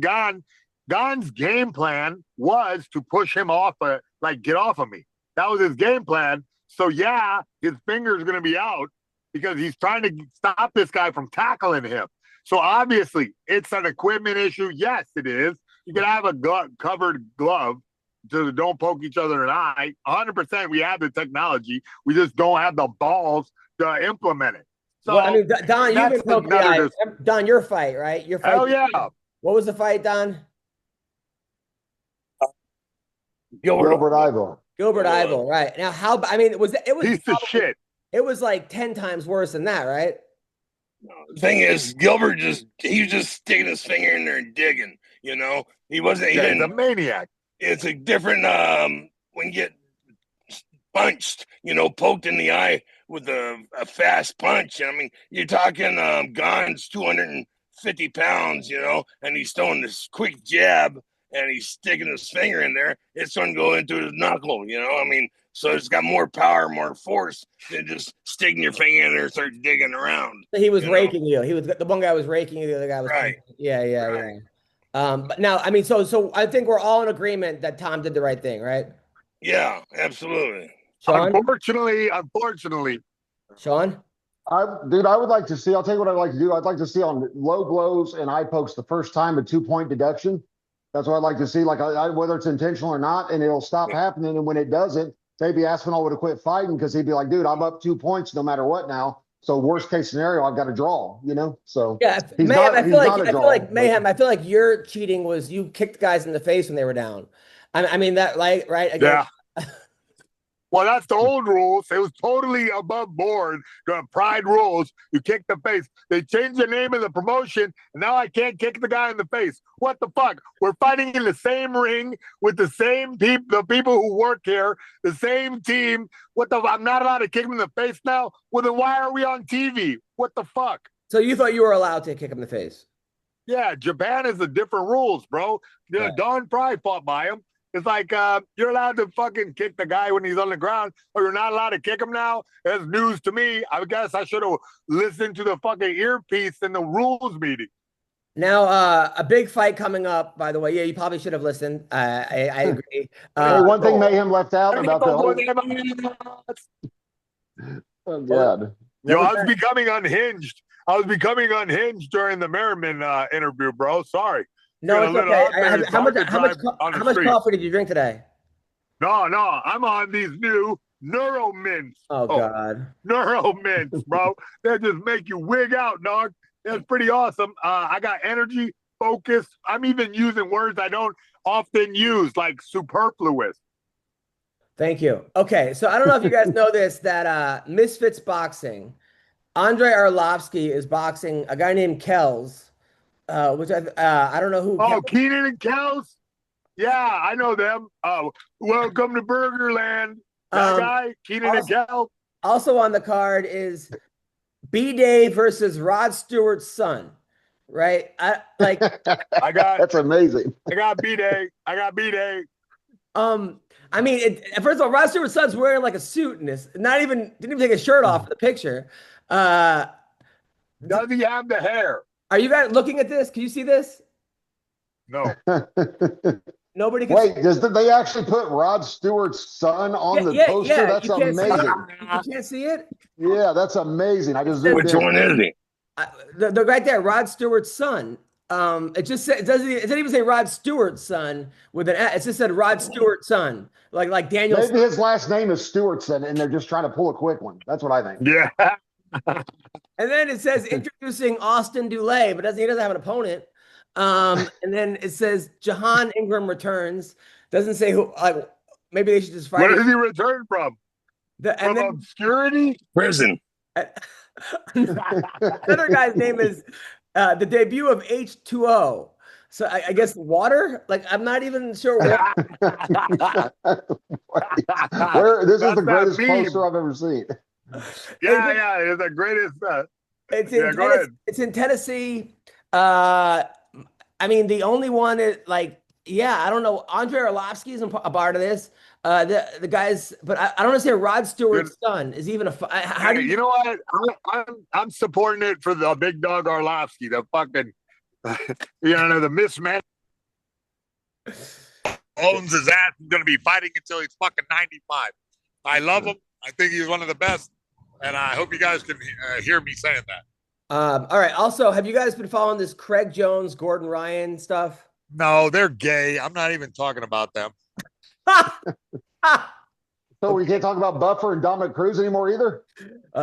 [SPEAKER 2] Gahn's game plan was to push him off, get off of me. That was his game plan. So yeah, his finger's going to be out because he's trying to stop this guy from tackling him. So obviously, it's an equipment issue. Yes, it is. You can have a covered glove so don't poke each other in the eye. 100%, we have the technology. We just don't have the balls to implement it. So,
[SPEAKER 1] well, I mean, Don, you've been poking the eye. Don, your fight, right? Your fight.
[SPEAKER 2] Hell yeah.
[SPEAKER 1] What was the fight, Don?
[SPEAKER 5] Gilbert Ivo.
[SPEAKER 1] Gilbert Ivo, right. Now, it was
[SPEAKER 2] piece of shit.
[SPEAKER 1] It was like 10 times worse than that, right?
[SPEAKER 4] The thing is, Gilbert he was just sticking his finger in there and digging. He wasn't. He
[SPEAKER 2] He's a maniac.
[SPEAKER 4] It's a different when you get punched, poked in the eye with a fast punch. I mean, you're talking Gahn's 250 pounds, and he's throwing this quick jab and he's sticking his finger in there. It's going to go into his knuckle, I mean, so it's got more power, more force than just sticking your finger in there and start digging around.
[SPEAKER 1] He was raking you. He was the one guy was raking you. The other guy was
[SPEAKER 4] right.
[SPEAKER 1] Yeah. But now, I mean, so I think we're all in agreement that Tom did the right thing, right?
[SPEAKER 4] Yeah, absolutely.
[SPEAKER 1] Shawne?
[SPEAKER 2] Unfortunately.
[SPEAKER 1] Shawne?
[SPEAKER 5] I would like to see, I'll tell you what I'd like to do. I'd like to see on low blows and eye pokes the first time a 2-point deduction. That's what I'd like to see, whether it's intentional or not, and it'll stop happening. And when it doesn't, maybe Aspinall would have quit fighting because he'd be like, dude, I'm up 2 points no matter what now. So worst case scenario, I've got to draw, So
[SPEAKER 1] yeah, Mayhem, I feel like Mayhem. I feel like your cheating was you kicked guys in the face when they were down. I mean that, like, right? Again,
[SPEAKER 2] yeah. Well, that's the old rules. It was totally above board. Pride rules. You kick the face. They changed the name of the promotion, and now I can't kick the guy in the face. What the fuck? We're fighting in the same ring with the same people, the people who work here, the same team. I'm not allowed to kick him in the face now? Well, then why are we on TV? What the fuck?
[SPEAKER 1] So you thought you were allowed to kick him in the face?
[SPEAKER 2] Yeah, Japan is the different rules, bro. Yeah. Don Frye fought by him. It's like you're allowed to fucking kick the guy when he's on the ground, or you're not allowed to kick him now. That's news to me. I guess I should have listened to the fucking earpiece in the rules meeting.
[SPEAKER 1] Now, a big fight coming up, by the way. Yeah, you probably should have listened. I agree.
[SPEAKER 5] One thing Mayhem left out about the whole... Oh, God.
[SPEAKER 2] Yo, I was becoming unhinged. During the Merriman interview, bro. Sorry.
[SPEAKER 1] No, it's okay. How much coffee did you drink today?
[SPEAKER 2] No, I'm on these new Neuro Mints.
[SPEAKER 1] Oh, God.
[SPEAKER 2] Neuro Mints, bro. They just make you wig out, dog. That's pretty awesome. I got energy, focus. I'm even using words I don't often use, like superfluous.
[SPEAKER 1] Thank you. Okay, so I don't know if you guys know this, that Misfits Boxing Andrei Arlovsky is boxing a guy named Kells, which I don't know who.
[SPEAKER 2] Oh, Keenan and Kels. Yeah, I know them. Welcome to Burgerland. That guy, Keenan and Kels.
[SPEAKER 1] Also on the card is B-Day versus Rod Stewart's son. Right?
[SPEAKER 2] I got
[SPEAKER 5] That's amazing.
[SPEAKER 2] I got B-Day.
[SPEAKER 1] I mean, first of all, Rod Stewart's son's wearing like a suit in this. Didn't even take his shirt off in the picture.
[SPEAKER 2] Does he have the hair?
[SPEAKER 1] Are you guys looking at this? Can you see this?
[SPEAKER 2] No.
[SPEAKER 1] Nobody can.
[SPEAKER 5] Wait, did they actually put Rod Stewart's son on the poster?
[SPEAKER 1] Yeah.
[SPEAKER 5] That's amazing.
[SPEAKER 1] You can't see it?
[SPEAKER 5] Yeah, that's amazing. I just
[SPEAKER 4] Which one is he?
[SPEAKER 1] They're right there, Rod Stewart's son. It doesn't even say Rod Stewart's son with an S. It just said Rod Stewart's son, like Daniel.
[SPEAKER 5] Maybe his last name is Stewartson, and they're just trying to pull a quick one. That's what I think.
[SPEAKER 2] Yeah.
[SPEAKER 1] And then it says introducing Austin Dulay, but he doesn't have an opponent. And then it says Jahan Ingram returns. Doesn't say who. Like maybe they should just fight.
[SPEAKER 2] Where does he return from? Obscurity?
[SPEAKER 4] Prison.
[SPEAKER 1] Another guy's name is the debut of H2O. So I guess water. Like I'm not even sure.
[SPEAKER 5] This is the greatest poster I've ever seen.
[SPEAKER 2] Yeah, it's the greatest.
[SPEAKER 1] It's in Tennessee. I mean, the only one is like, I don't know. Andrei Arlovsky is a part of this. The guys, but I don't understand. Rod Stewart's son is even how do
[SPEAKER 2] you know what? I'm supporting it for the big dog Arlovsky, the fucking, the mismatch. Owns his ass. He's going to be fighting until he's fucking 95. I love him. I think he's one of the best, and I hope you guys can hear me saying that.
[SPEAKER 1] All right. Also, have you guys been following this Craig Jones, Gordon Ryan stuff?
[SPEAKER 2] No, they're gay. I'm not even talking about them.
[SPEAKER 5] So we can't talk about Buffer and Dominic Cruz anymore either?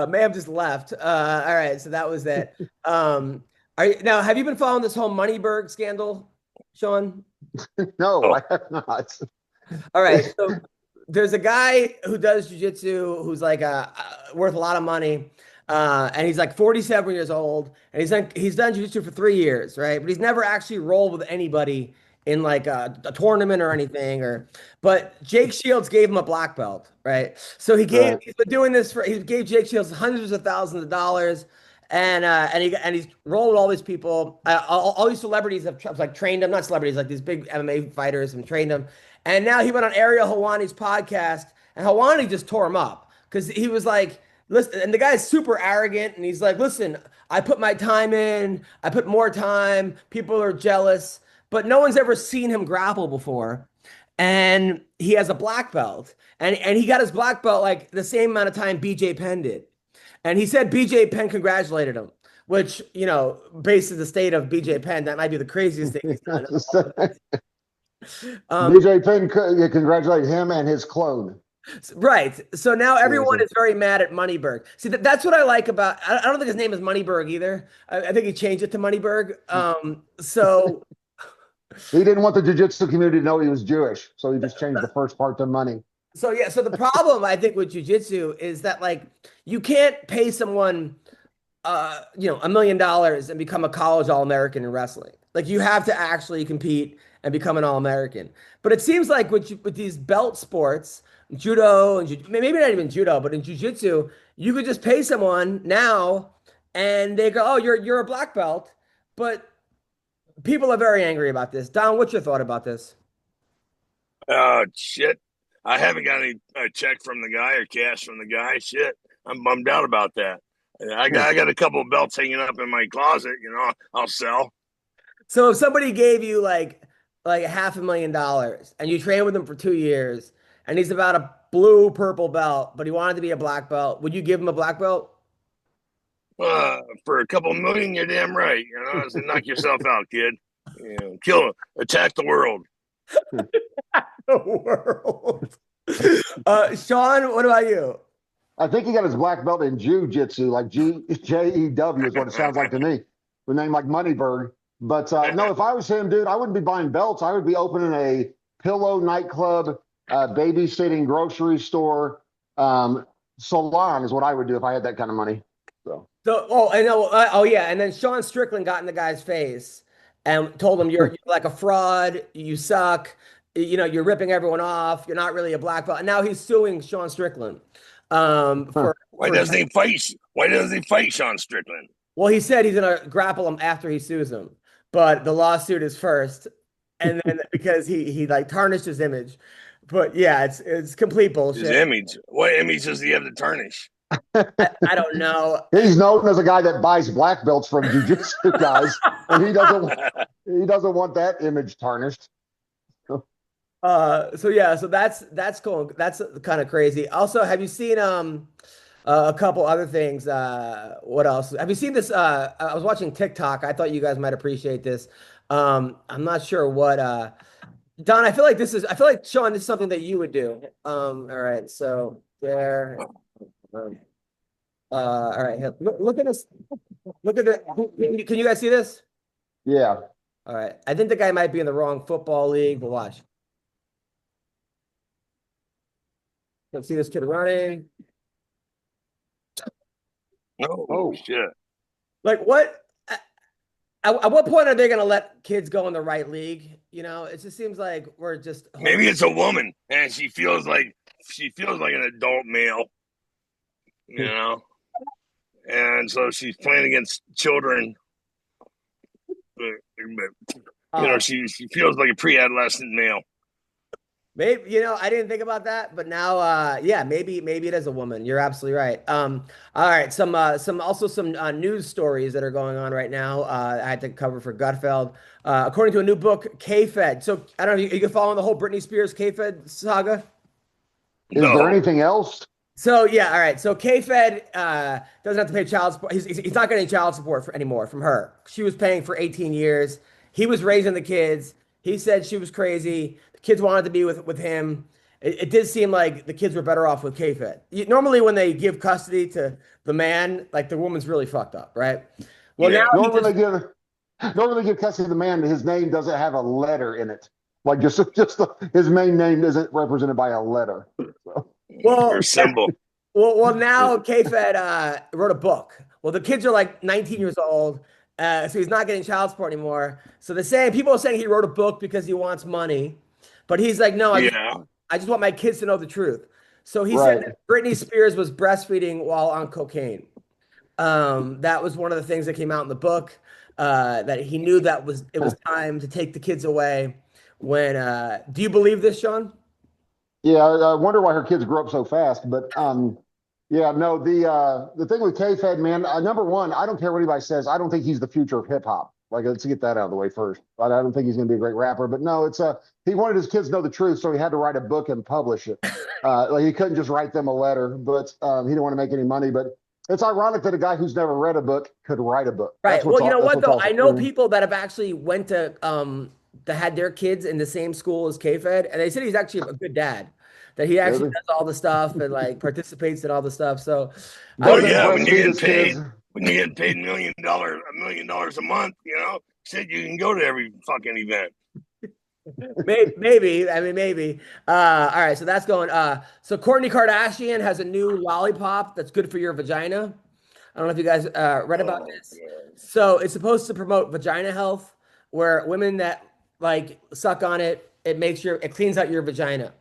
[SPEAKER 1] Mayhem just left. All right. So that was it. Now, have you been following this whole Moneyberg scandal, Shawne?
[SPEAKER 5] No, I have not.
[SPEAKER 1] All right. So there's a guy who does jiu-jitsu who's like worth a lot of money. And he's like 47 years old, and he's done jiu-jitsu for 3 years, right? But he's never actually rolled with anybody in like a tournament or anything. But Jake Shields gave him a black belt, right? So he's been doing this he gave Jake Shields hundreds of thousands of dollars, and he's rolled with all these people. All these celebrities have like trained him, not celebrities, like these big MMA fighters and trained him. And now he went on Ariel Helwani's podcast, and Helwani just tore him up because he was like, listen, and the guy's super arrogant, and he's like, listen, I put my time in, I put more time, people are jealous, but no one's ever seen him grapple before. And he has a black belt, and he got his black belt like the same amount of time BJ Penn did. And he said BJ Penn congratulated him, which, based on the state of BJ Penn, that might be the craziest thing he's done.
[SPEAKER 5] BJ Penn congratulated him and his clone.
[SPEAKER 1] Right. So now everyone is very mad at Moneyberg. See, that's what I like about. I don't think his name is Moneyberg either. I think he changed it to Moneyberg. So
[SPEAKER 5] he didn't want the jiu-jitsu community to know he was Jewish, so he just changed the first part to money.
[SPEAKER 1] So so the problem I think with jiu-jitsu is that like you can't pay someone $1 million and become a college All-American in wrestling. Like you have to actually compete and become an All-American. But it seems like with these belt sports, judo and maybe not even judo, but in jiu-jitsu, you could just pay someone now and they go, oh, you're a black belt. But people are very angry about this. Don, what's your thought about this?
[SPEAKER 4] Shit. I haven't got any check from the guy or cash from the guy. Shit. I'm bummed out about that. I got a couple of belts hanging up in my closet, I'll sell.
[SPEAKER 1] So if somebody gave you like $500,000 and you train with him for 2 years, and he's about a blue purple belt, but he wanted to be a black belt, would you give him a black belt?
[SPEAKER 4] For a couple million, you're damn right. So knock yourself out, kid. Kill him. Attack the world.
[SPEAKER 1] The world. Shawne, what about you?
[SPEAKER 5] I think he got his black belt in jiu-jitsu, like JEW is what it sounds like to me. The name like Moneyberg. But no, if I was him, dude, I wouldn't be buying belts. I would be opening a pillow nightclub, babysitting grocery store, salon is what I would do if I had that kind of money. So
[SPEAKER 1] So, oh, I know. Oh, yeah. And then Sean Strickland got in the guy's face and told him, you're like a fraud. You suck. You're ripping everyone off. You're not really a black belt. And now he's suing Sean Strickland
[SPEAKER 5] Huh.
[SPEAKER 4] Why doesn't he fight? Why doesn't he fight Shawne Strickland?
[SPEAKER 1] well, he said he's going to grapple him after he sues him. But the lawsuit is first. And then because he like tarnished his image. But yeah, it's complete
[SPEAKER 4] His
[SPEAKER 1] bullshit.
[SPEAKER 4] image. What image does he have to tarnish?
[SPEAKER 1] I don't know.
[SPEAKER 5] He's known as a guy that buys black belts from jujitsu guys, and he doesn't want that image tarnished.
[SPEAKER 1] So yeah, so that's cool. That's kind of crazy. Also, have you seen a couple other things? What else? Have you seen this? I was watching TikTok. I thought you guys might appreciate this. I'm not sure what Don, I feel like Sean, this is something that you would do. All right, so there. Um, all right, look at this. Look at it. Can you guys see this?
[SPEAKER 5] Yeah.
[SPEAKER 1] All right. I think the guy might be in the wrong football league, but watch. Let's see this kid running.
[SPEAKER 4] Oh shit!
[SPEAKER 1] Like what? At what point are they going to let kids go in the right league? It just seems like we're just
[SPEAKER 4] Maybe it's a woman, and she feels like an adult male. You know, and so she's playing against children. But she feels like a pre-adolescent male.
[SPEAKER 1] maybe, I didn't think about that, but now yeah, maybe it is a woman. You're absolutely right. All right, some news stories that are going on right now. I had to cover for Gutfeld. According to a new book, K-Fed. So I don't know, you can follow the whole Britney Spears K-Fed saga?
[SPEAKER 5] Is there
[SPEAKER 4] No,
[SPEAKER 5] anything else?
[SPEAKER 1] So yeah, all right. So K-Fed doesn't have to pay child support. He's not getting child support anymore from her. She was paying for 18 years. He was raising the kids. He said she was crazy. The kids wanted to be with him. It did seem like the kids were better off with K-Fed. Normally, when they give custody to the man, like the woman's really fucked up, right? Well,
[SPEAKER 4] yeah.
[SPEAKER 1] now he
[SPEAKER 5] Normally
[SPEAKER 1] just
[SPEAKER 5] give custody to the man. His name doesn't have a letter in it. Like his main name isn't represented by a letter. So.
[SPEAKER 1] well,
[SPEAKER 4] Or symbol.
[SPEAKER 1] well, now K-Fed wrote a book. Well, the kids are like 19 years old, so he's not getting child support anymore. So people are saying he wrote a book because he wants money, but he's like, no,
[SPEAKER 4] Yeah.
[SPEAKER 1] I just want my kids to know the truth. So he said
[SPEAKER 5] Right.
[SPEAKER 1] that Britney Spears was breastfeeding while on cocaine. That was one of the things that came out in the book. That he knew it was time to take the kids away. Do you believe this, Sean?
[SPEAKER 5] Yeah, I wonder why her kids grew up so fast. But yeah, no, the thing with K-Fed, man, number one, I don't care what anybody says. I don't think he's the future of hip hop. Like, let's get that out of the way first. I don't think he's going to be a great rapper. But no, he wanted his kids to know the truth, so he had to write a book and publish it. Like he couldn't just write them a letter, but he didn't want to make any money. But it's ironic that a guy who's never read a book could write a book.
[SPEAKER 1] Right. Well, you know what though?
[SPEAKER 5] Also
[SPEAKER 1] I know people that have actually went to that had their kids in the same school as K-Fed, and they said he's actually a good dad. That he actually
[SPEAKER 5] really.
[SPEAKER 1] does all the stuff and like participates in all the stuff. So I
[SPEAKER 4] Oh
[SPEAKER 1] don't
[SPEAKER 5] Doesn't
[SPEAKER 1] know.
[SPEAKER 4] yeah, when you're
[SPEAKER 5] breastfeed
[SPEAKER 4] getting
[SPEAKER 5] his
[SPEAKER 4] paid,
[SPEAKER 5] kids.
[SPEAKER 4] $1 million a month, said you can go to every fucking event.
[SPEAKER 1] Maybe. I mean, maybe. All right. So that's going. So Kourtney Kardashian has a new lollipop that's good for your vagina. I don't know if you guys read about
[SPEAKER 4] Oh,
[SPEAKER 1] this.
[SPEAKER 4] God.
[SPEAKER 1] So it's supposed to promote vagina health, where women that like suck on it, it cleans out your vagina.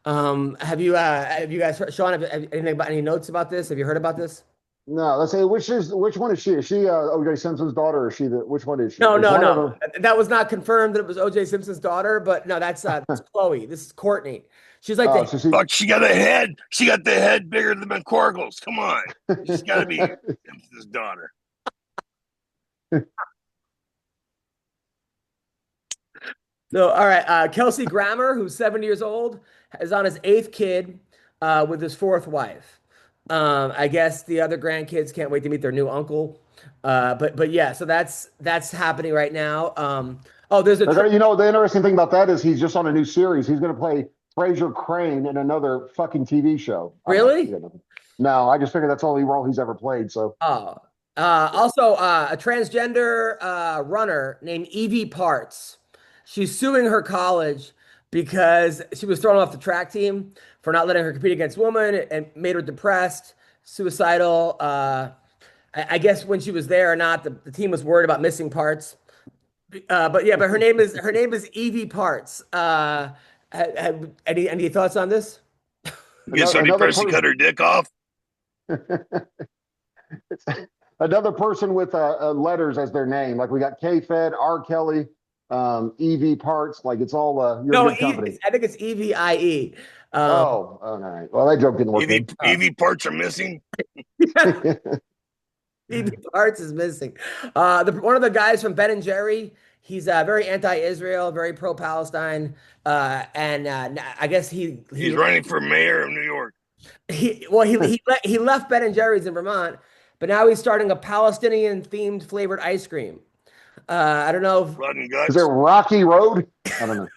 [SPEAKER 1] Have you guys Sean, any notes about this? Have you heard about this?
[SPEAKER 5] No, let's say which one is she? Is she OJ Simpson's daughter, or is she which one is she?
[SPEAKER 1] No,
[SPEAKER 5] Is
[SPEAKER 1] no,
[SPEAKER 5] one of
[SPEAKER 1] no.
[SPEAKER 5] them?
[SPEAKER 1] That was not confirmed that it was OJ Simpson's daughter, but no, that's Chloe. This is Courtney. She's like
[SPEAKER 5] Oh,
[SPEAKER 1] the
[SPEAKER 5] so she.
[SPEAKER 4] Fuck, she got a head. She got the head bigger than McCorkle's. Come on, she's got to be Simpson's daughter.
[SPEAKER 1] No, all right. Kelsey Grammer, who's 70 years old, is on his eighth kid with his fourth wife. I guess the other grandkids can't wait to meet their new uncle. But yeah, so that's happening right now. Oh, there's a
[SPEAKER 5] Okay, the interesting thing about that is he's just on a new series. He's going to play Fraser Crane in another fucking TV show.
[SPEAKER 1] really?
[SPEAKER 5] No, I just figured that's the only role he's ever played. So
[SPEAKER 1] Oh, also a transgender runner named Evie Parts. She's suing her college because she was thrown off the track team for not letting her compete against women and made her depressed, suicidal. I guess when she was there or not, the team was worried about missing parts. But yeah, but her name is Evie Parts. Any thoughts on this?
[SPEAKER 4] Get somebody
[SPEAKER 5] Another
[SPEAKER 4] pressing cut
[SPEAKER 5] person.
[SPEAKER 4] her dick off.
[SPEAKER 5] Another person with letters as their name. Like we got K-Fed, R. Kelly, EV Parts. Like it's all you're
[SPEAKER 1] No,
[SPEAKER 5] good company.
[SPEAKER 1] I think it's EVIE.
[SPEAKER 5] Oh, all right. Well, that joke didn't work
[SPEAKER 4] EV,
[SPEAKER 5] good.
[SPEAKER 4] EV parts are missing.
[SPEAKER 1] EV Parts is missing. One of the guys from Ben and Jerry. He's very anti-Israel, very pro-Palestine, and I guess
[SPEAKER 4] He's running for mayor of New York.
[SPEAKER 1] he left Ben and Jerry's in Vermont, but now he's starting a Palestinian-themed flavored ice cream. I don't know
[SPEAKER 4] Blood and
[SPEAKER 5] Is it
[SPEAKER 4] guts.
[SPEAKER 5] Rocky Road? I don't know.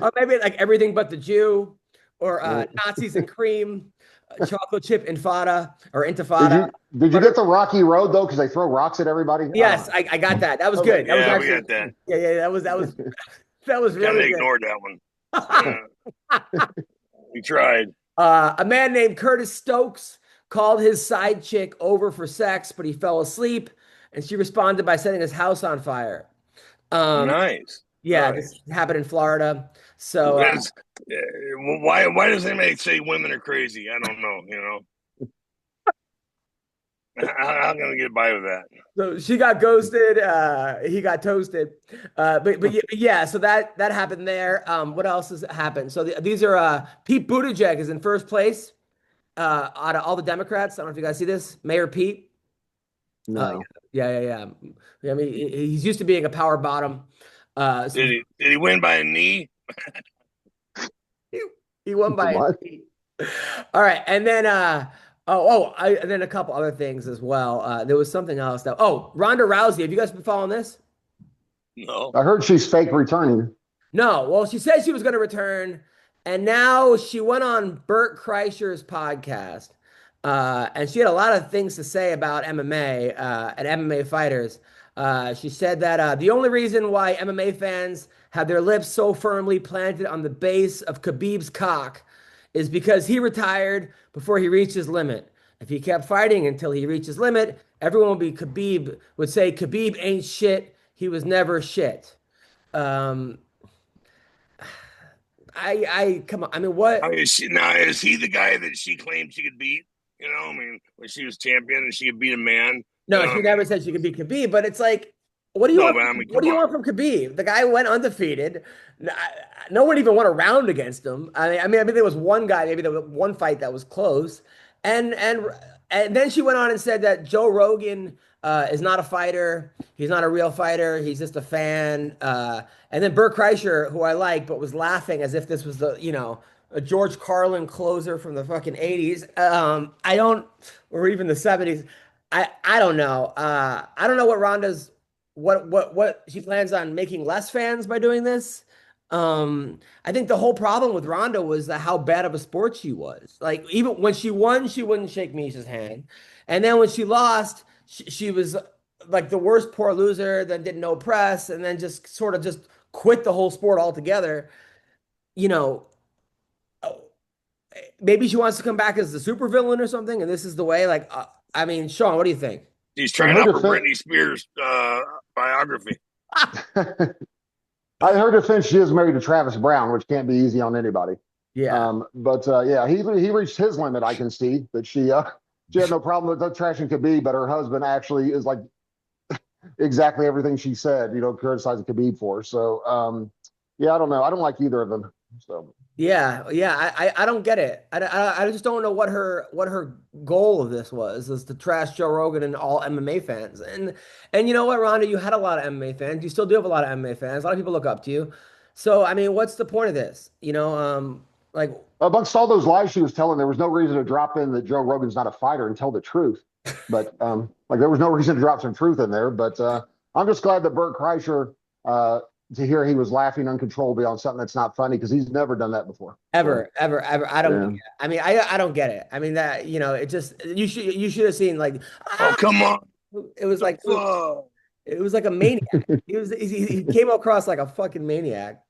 [SPEAKER 1] or maybe like everything but the Jew, or Nazis and cream, chocolate chip infada or
[SPEAKER 5] Did
[SPEAKER 1] intifada.
[SPEAKER 5] you get the Rocky Road though? Because they throw rocks at everybody.
[SPEAKER 1] Yes, I got that. That was
[SPEAKER 5] Okay.
[SPEAKER 1] good. That was
[SPEAKER 4] Yeah,
[SPEAKER 1] actually
[SPEAKER 4] we got that.
[SPEAKER 1] yeah, that was that was
[SPEAKER 4] Kind of
[SPEAKER 1] really good.
[SPEAKER 4] ignored that one. We tried.
[SPEAKER 1] A man named Curtis Stokes called his side chick over for sex, but he fell asleep, and she responded by setting his house on fire.
[SPEAKER 4] Nice.
[SPEAKER 1] Yeah,
[SPEAKER 4] Nice.
[SPEAKER 1] this happened in Florida. So
[SPEAKER 4] That's, why does anybody say women are crazy? I don't know. You know, how can I get by with that?
[SPEAKER 1] so she got ghosted. He got toasted. Yeah, so that happened there. What else has happened? So these are Pete Buttigieg is in first place out of all the Democrats. I don't know if you guys see this. Mayor Pete.
[SPEAKER 5] No.
[SPEAKER 1] Yeah. I mean, he's used to being a power bottom. So
[SPEAKER 4] Did he win by a knee?
[SPEAKER 1] he won by a
[SPEAKER 5] What?
[SPEAKER 1] knee. All right, and then and then a couple other things as well. There was something else that. Oh, Ronda Rousey. Have you guys been following this?
[SPEAKER 4] No.
[SPEAKER 5] I heard she's fake returning.
[SPEAKER 1] No. Well, she said she was going to return, and now she went on Bert Kreischer's podcast, and she had a lot of things to say about MMA and MMA fighters. She said that the only reason why MMA fans have their lips so firmly planted on the base of Khabib's cock is because he retired before he reached his limit. If he kept fighting until he reached his limit, everyone would say Khabib ain't shit. He was never shit. Um, I come on. I mean, what?
[SPEAKER 4] I mean, is he the guy that she claimed she could beat? You know, I mean, when she was champion and she could beat a man.
[SPEAKER 1] No,
[SPEAKER 4] you know,
[SPEAKER 1] she never said she could beat Khabib, but it's like, what do you
[SPEAKER 4] No,
[SPEAKER 1] want?
[SPEAKER 4] but I mean,
[SPEAKER 1] What do you
[SPEAKER 4] come
[SPEAKER 1] want from Khabib? The guy went undefeated. No one even won a round against him. I mean, there was one guy, maybe there was one fight that was close, and then she went on and said that Joe Rogan is not a fighter. He's not a real fighter. He's just a fan. And then Bert Kreischer, who I like, but was laughing as if this was a George Carlin closer from the fucking 80s. Or even the 70s. I don't know. I don't know what she plans on making less fans by doing this. I think the whole problem with Ronda was how bad of a sport she was. Like even when she won, she wouldn't shake Misha's hand, and then when she lost, she was like the worst poor loser. Then did no press, and then just sort of just quit the whole sport altogether. You know, maybe she wants to come back as the supervillain or something, and this is the way. Like, I mean, Sean, what do you think?
[SPEAKER 4] He's trying out for Britney Spears biography.
[SPEAKER 5] I heard her since she is married to Travis Brown, which can't be easy on anybody.
[SPEAKER 1] Yeah.
[SPEAKER 5] Yeah, he reached his limit. I can see that she had no problem with that trashing Khabib, but her husband actually is like exactly everything she said. Criticizing Khabib for. So yeah, I don't know. I don't like either of them. So
[SPEAKER 1] Yeah. I don't get it. I just don't know what her goal of this was to trash Joe Rogan and all MMA fans. And you know what, Ronda, you had a lot of MMA fans. You still do have a lot of MMA fans. A lot of people look up to you. So I mean, what's the point of this? Like
[SPEAKER 5] amongst all those lies she was telling, there was no reason to drop in that Joe Rogan's not a fighter and tell the truth. But like there was no reason to drop some truth in there. But I'm just glad that Bert Kreischer to hear he was laughing uncontrollably on something that's not funny because he's never done that before.
[SPEAKER 1] ever. I don't. Yeah. I mean, I don't get it. I mean that it just you should have seen like.
[SPEAKER 4] Oh come on!
[SPEAKER 1] It was like it was like a maniac. He came across like a fucking maniac.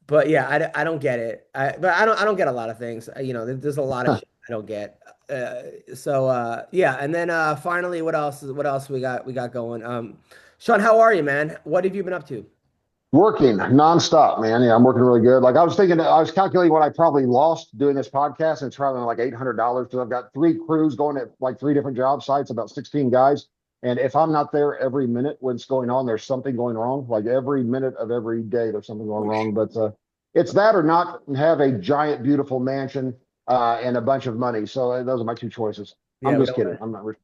[SPEAKER 1] But yeah, I don't get it. But I don't get a lot of things. There's a lot of shit I don't get. Yeah, and then finally, what else? What else we got going? Shawne, how are you, man? What have you been up to?
[SPEAKER 5] Working nonstop, man. Yeah, I'm working really good. Like I was thinking, I was calculating what I probably lost doing this podcast, and it's probably like $800 because I've got three crews going at like three different job sites, about 16 guys. And if I'm not there every minute when it's going on, there's something going wrong. Like every minute of every day, there's something going wrong. But it's that or not have a giant, beautiful mansion and a bunch of money. So those are my two choices.
[SPEAKER 1] Yeah,
[SPEAKER 5] I'm
[SPEAKER 1] we
[SPEAKER 5] just
[SPEAKER 1] don't
[SPEAKER 5] kidding.
[SPEAKER 1] wanna-
[SPEAKER 5] I'm not.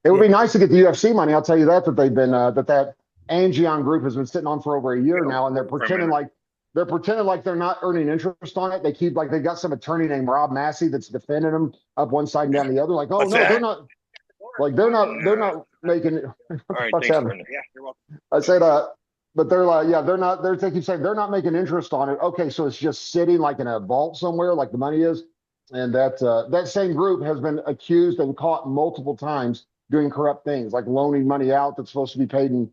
[SPEAKER 5] It would
[SPEAKER 1] yeah,
[SPEAKER 5] be nice to get the UFC money. I'll tell you that they've been that Angion group has been sitting on for over a year now, and they're pretending like they're not earning interest on it. They keep like they got some attorney named Rob Massey that's defending them up one side and down the other. Like, oh
[SPEAKER 4] What's
[SPEAKER 5] no, they're
[SPEAKER 4] that?
[SPEAKER 5] not. Like they're not making it. What
[SPEAKER 4] All
[SPEAKER 5] the
[SPEAKER 4] right,
[SPEAKER 5] fuck's
[SPEAKER 4] thanks,
[SPEAKER 5] happening?
[SPEAKER 4] Brenda. Yeah, you're welcome.
[SPEAKER 5] I said, but they're like, yeah, they're not. They keep saying they're not making interest on it. Okay, so it's just sitting like in a vault somewhere, like the money is, and that same group has been accused and caught multiple times doing corrupt things, like loaning money out that's supposed to be paid in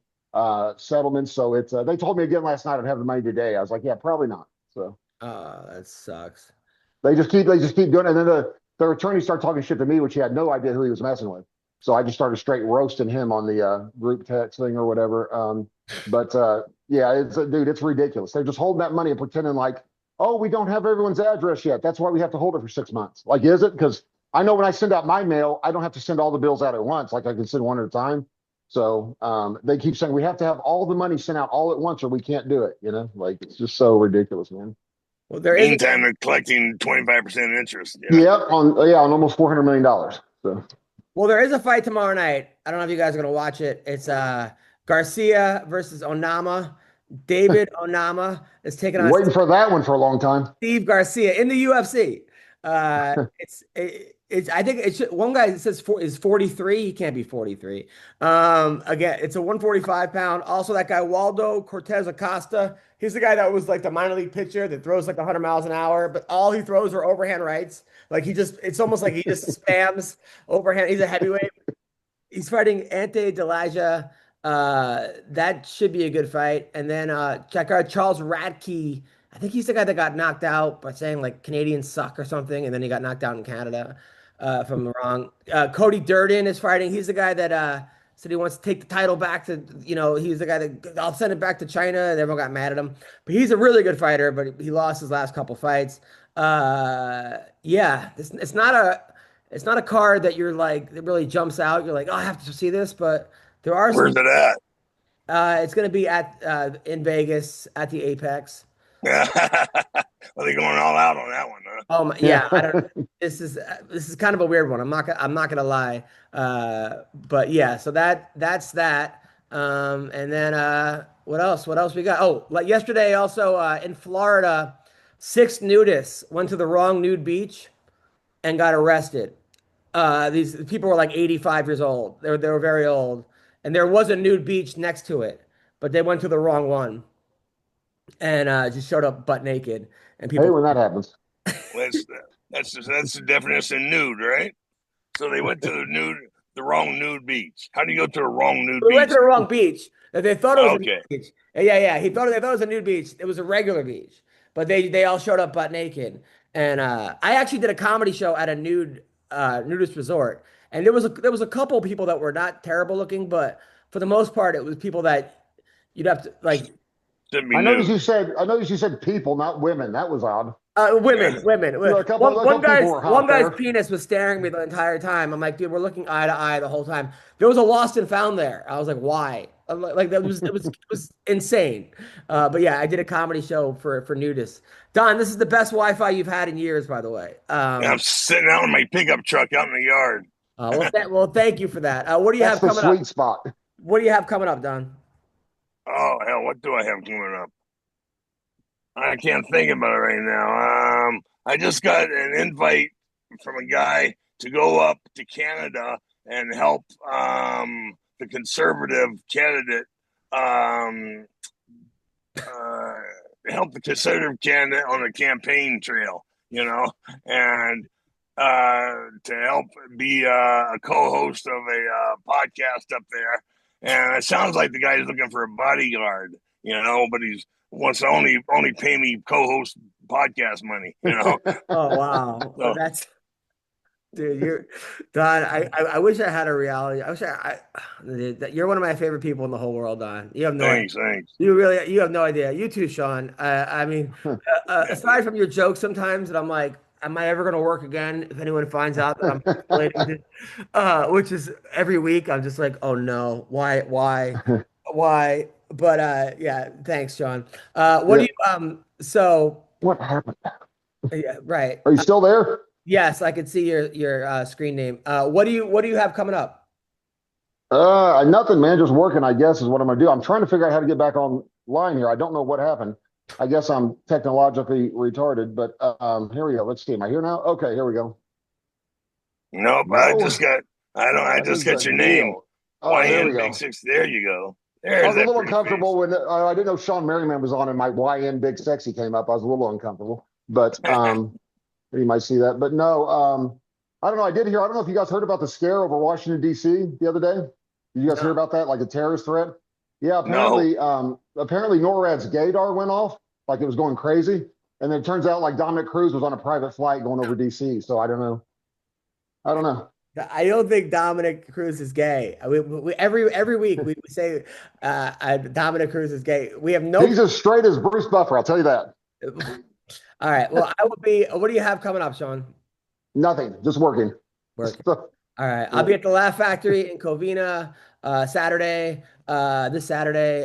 [SPEAKER 5] settlements. So it's they told me again last night I'd have the money today. I was like, yeah, probably not. So
[SPEAKER 1] that sucks.
[SPEAKER 5] they just keep doing it. And then their attorney started talking shit to me, which he had no idea who he was messing with. So I just started straight roasting him on the group text thing or whatever. Yeah, dude, it's ridiculous. They're just holding that money and pretending like, oh, we don't have everyone's address yet. That's why we have to hold it for 6 months. Like, is it? Because I know when I send out my mail, I don't have to send all the bills out at once. Like I can send one at a time. So they keep saying we have to have all the money sent out all at once or we can't do it. You know, like it's just so ridiculous, man.
[SPEAKER 1] Well, there is.
[SPEAKER 4] Meantime, they're collecting 25% interest.
[SPEAKER 5] Yep, on almost $400 million. So
[SPEAKER 1] Well, there is a fight tomorrow night. I don't know if you guys are gonna watch it. It's Garcia versus Onama. David Onama is taking on
[SPEAKER 5] waiting for that one for a long time.
[SPEAKER 1] Steve Garcia in the UFC. It's I think it's one guy that says is 43. He can't be 43. Again, it's a 145 pound. Also, that guy Waldo Cortez Acosta. He's the guy that was like the minor league pitcher that throws like 100 miles an hour, but all he throws are overhand rights. Like it's almost like he just spams overhand. He's a heavyweight. He's fighting Ante Delaja. That should be a good fight. And then check out Charles Radke. I think he's the guy that got knocked out by saying like Canadians suck or something, and then he got knocked out in Canada, if I'm wrong. Cody Durden is fighting. He's the guy that said he wants to take the title back to, he's the guy that I'll send it back to China, and everyone got mad at him. But he's a really good fighter, but he lost his last couple fights. Yeah, it's not a card that you're like that really jumps out. You're like, oh, I have to see this, but there are
[SPEAKER 4] Where's
[SPEAKER 1] some.
[SPEAKER 4] it at?
[SPEAKER 1] It's going to be at in Vegas at the Apex.
[SPEAKER 4] Are they going all out on that one, huh?
[SPEAKER 1] Oh my, yeah, I don't. This is kind of a weird one. I'm not gonna lie. But yeah, so that's that. And then what else? What else we got? Oh, like yesterday, also in Florida, 6 nudists went to the wrong nude beach and got arrested. These people were like 85 years old. They were very old, and there was a nude beach next to it, but they went to the wrong one and just showed up butt naked. And
[SPEAKER 5] Hey,
[SPEAKER 1] people,
[SPEAKER 5] when that happens.
[SPEAKER 4] That's the definition of nude, right? So they went to the wrong nude beach. How do you go to a wrong nude
[SPEAKER 1] we went
[SPEAKER 4] beach?
[SPEAKER 1] to the wrong beach. They thought it was a
[SPEAKER 4] Okay.
[SPEAKER 1] nude beach. Yeah. They thought it was a nude beach. It was a regular beach, but they all showed up butt naked. And I actually did a comedy show at a nudist resort, and there was a couple people that were not terrible looking, but for the most part, it was people that you'd have to like.
[SPEAKER 4] Shouldn't be
[SPEAKER 5] I noticed
[SPEAKER 4] nude.
[SPEAKER 5] you said people, not women. That was odd.
[SPEAKER 1] Women,
[SPEAKER 4] Yeah.
[SPEAKER 1] women.
[SPEAKER 5] You know, a couple
[SPEAKER 1] One
[SPEAKER 5] people
[SPEAKER 1] guy's
[SPEAKER 5] were hot
[SPEAKER 1] one guy's
[SPEAKER 5] there.
[SPEAKER 1] penis was staring at me the entire time. I'm like, dude, we're looking eye to eye the whole time. There was a lost and found there. I was like, why? Like that was it was insane. But yeah, I did a comedy show for nudists. Don, this is the best Wi-Fi you've had in years, by the way.
[SPEAKER 4] I'm sitting out in my pickup truck out in the yard.
[SPEAKER 1] Thank you for that. What do you
[SPEAKER 5] That's
[SPEAKER 1] have
[SPEAKER 5] the
[SPEAKER 1] coming up?
[SPEAKER 5] sweet spot.
[SPEAKER 1] What do you have coming up, Don?
[SPEAKER 4] Oh hell, what do I have coming up? I can't think about it right now. I just got an invite from a guy to go up to Canada and help the conservative candidate help the conservative candidate on the campaign trail, and to help be a co-host of a podcast up there. And it sounds like the guy's looking for a bodyguard, but he's wants to only pay me co-host podcast money.
[SPEAKER 1] Oh wow,
[SPEAKER 4] So,
[SPEAKER 1] Dude, you're Don. I wish I had a reality. I wish dude, you're one of my favorite people in the whole world, Don. You have no idea.
[SPEAKER 4] Thanks.
[SPEAKER 1] You have no idea. You too, Shawne. I mean, aside from your jokes sometimes, that I'm like, am I ever going to work again? If anyone finds out that I'm related to, which is every week, I'm just like, oh no, why? But yeah, thanks, John. What do
[SPEAKER 5] Yeah.
[SPEAKER 1] you so
[SPEAKER 5] What happened?
[SPEAKER 1] yeah, right.
[SPEAKER 5] Are you still there?
[SPEAKER 1] Yes, I can see your screen name. What do you have coming up?
[SPEAKER 5] Nothing, man. Just working, I guess, is what I'm gonna do. I'm trying to figure out how to get back online here. I don't know what happened. I guess I'm technologically retarded, but here we go. Let's see. Am I here now? Okay, here we go.
[SPEAKER 4] Nope,
[SPEAKER 5] No,
[SPEAKER 4] I just got your name.
[SPEAKER 5] deal. Oh, there we
[SPEAKER 4] YN
[SPEAKER 5] go.
[SPEAKER 4] Big Six. There you go.
[SPEAKER 5] I
[SPEAKER 4] There's
[SPEAKER 5] was a
[SPEAKER 4] that
[SPEAKER 5] little
[SPEAKER 4] pretty
[SPEAKER 5] uncomfortable
[SPEAKER 4] face.
[SPEAKER 5] when I didn't know Shawne Merriman was on and my YN Big Sexy came up. I was a little uncomfortable, but you might see that. But no, I don't know. I did hear. I don't know if you guys heard about the scare over Washington D.C. the other day. Did you guys hear about that? Like a terrorist threat? Yeah,
[SPEAKER 4] No.
[SPEAKER 5] apparently NORAD's gaydar went off, like it was going crazy, and then it turns out like Dominic Cruz was on a private flight going over D.C. So I don't know. I don't know.
[SPEAKER 1] I don't think Dominic Cruz is gay. Every week we say Dominic Cruz is gay. We have no.
[SPEAKER 5] He's as straight as Bruce Buffer. I'll tell you that.
[SPEAKER 1] All right. Well, I will be. What do you have coming up, Sean?
[SPEAKER 5] Nothing. Just working.
[SPEAKER 1] Working. All right. I'll be at the Laugh Factory in Covina this Saturday,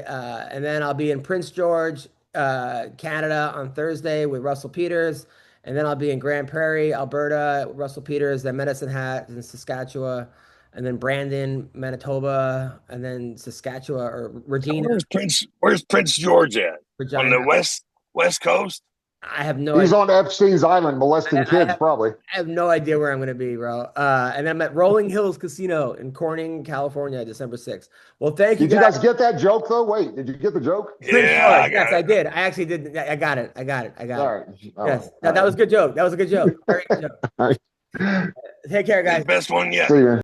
[SPEAKER 1] and then I'll be in Prince George, Canada on Thursday with Russell Peters, and then I'll be in Grand Prairie, Alberta, with Russell Peters, then Medicine Hat in Saskatchewan, and then Brandon, Manitoba, and then Saskatchewan or Regina.
[SPEAKER 4] Where's Prince George at?
[SPEAKER 1] Regina.
[SPEAKER 4] On the west coast?
[SPEAKER 1] I have no
[SPEAKER 5] He's
[SPEAKER 1] idea.
[SPEAKER 5] on Epstein's Island molesting kids, probably.
[SPEAKER 1] I have no idea where I'm going to be, bro. And I'm at Rolling Hills Casino in Corning, California, December 6th. Well, thank you
[SPEAKER 5] Did you guys get that joke, though? Wait, did you get the joke?
[SPEAKER 4] Yeah,
[SPEAKER 1] Yes, I did. I actually did. I got it.
[SPEAKER 5] All right.
[SPEAKER 1] Yes, that was a good joke. That was a good joke. Very good joke.
[SPEAKER 5] All right.
[SPEAKER 1] Take care, guys.
[SPEAKER 4] Best one yet.
[SPEAKER 5] See you.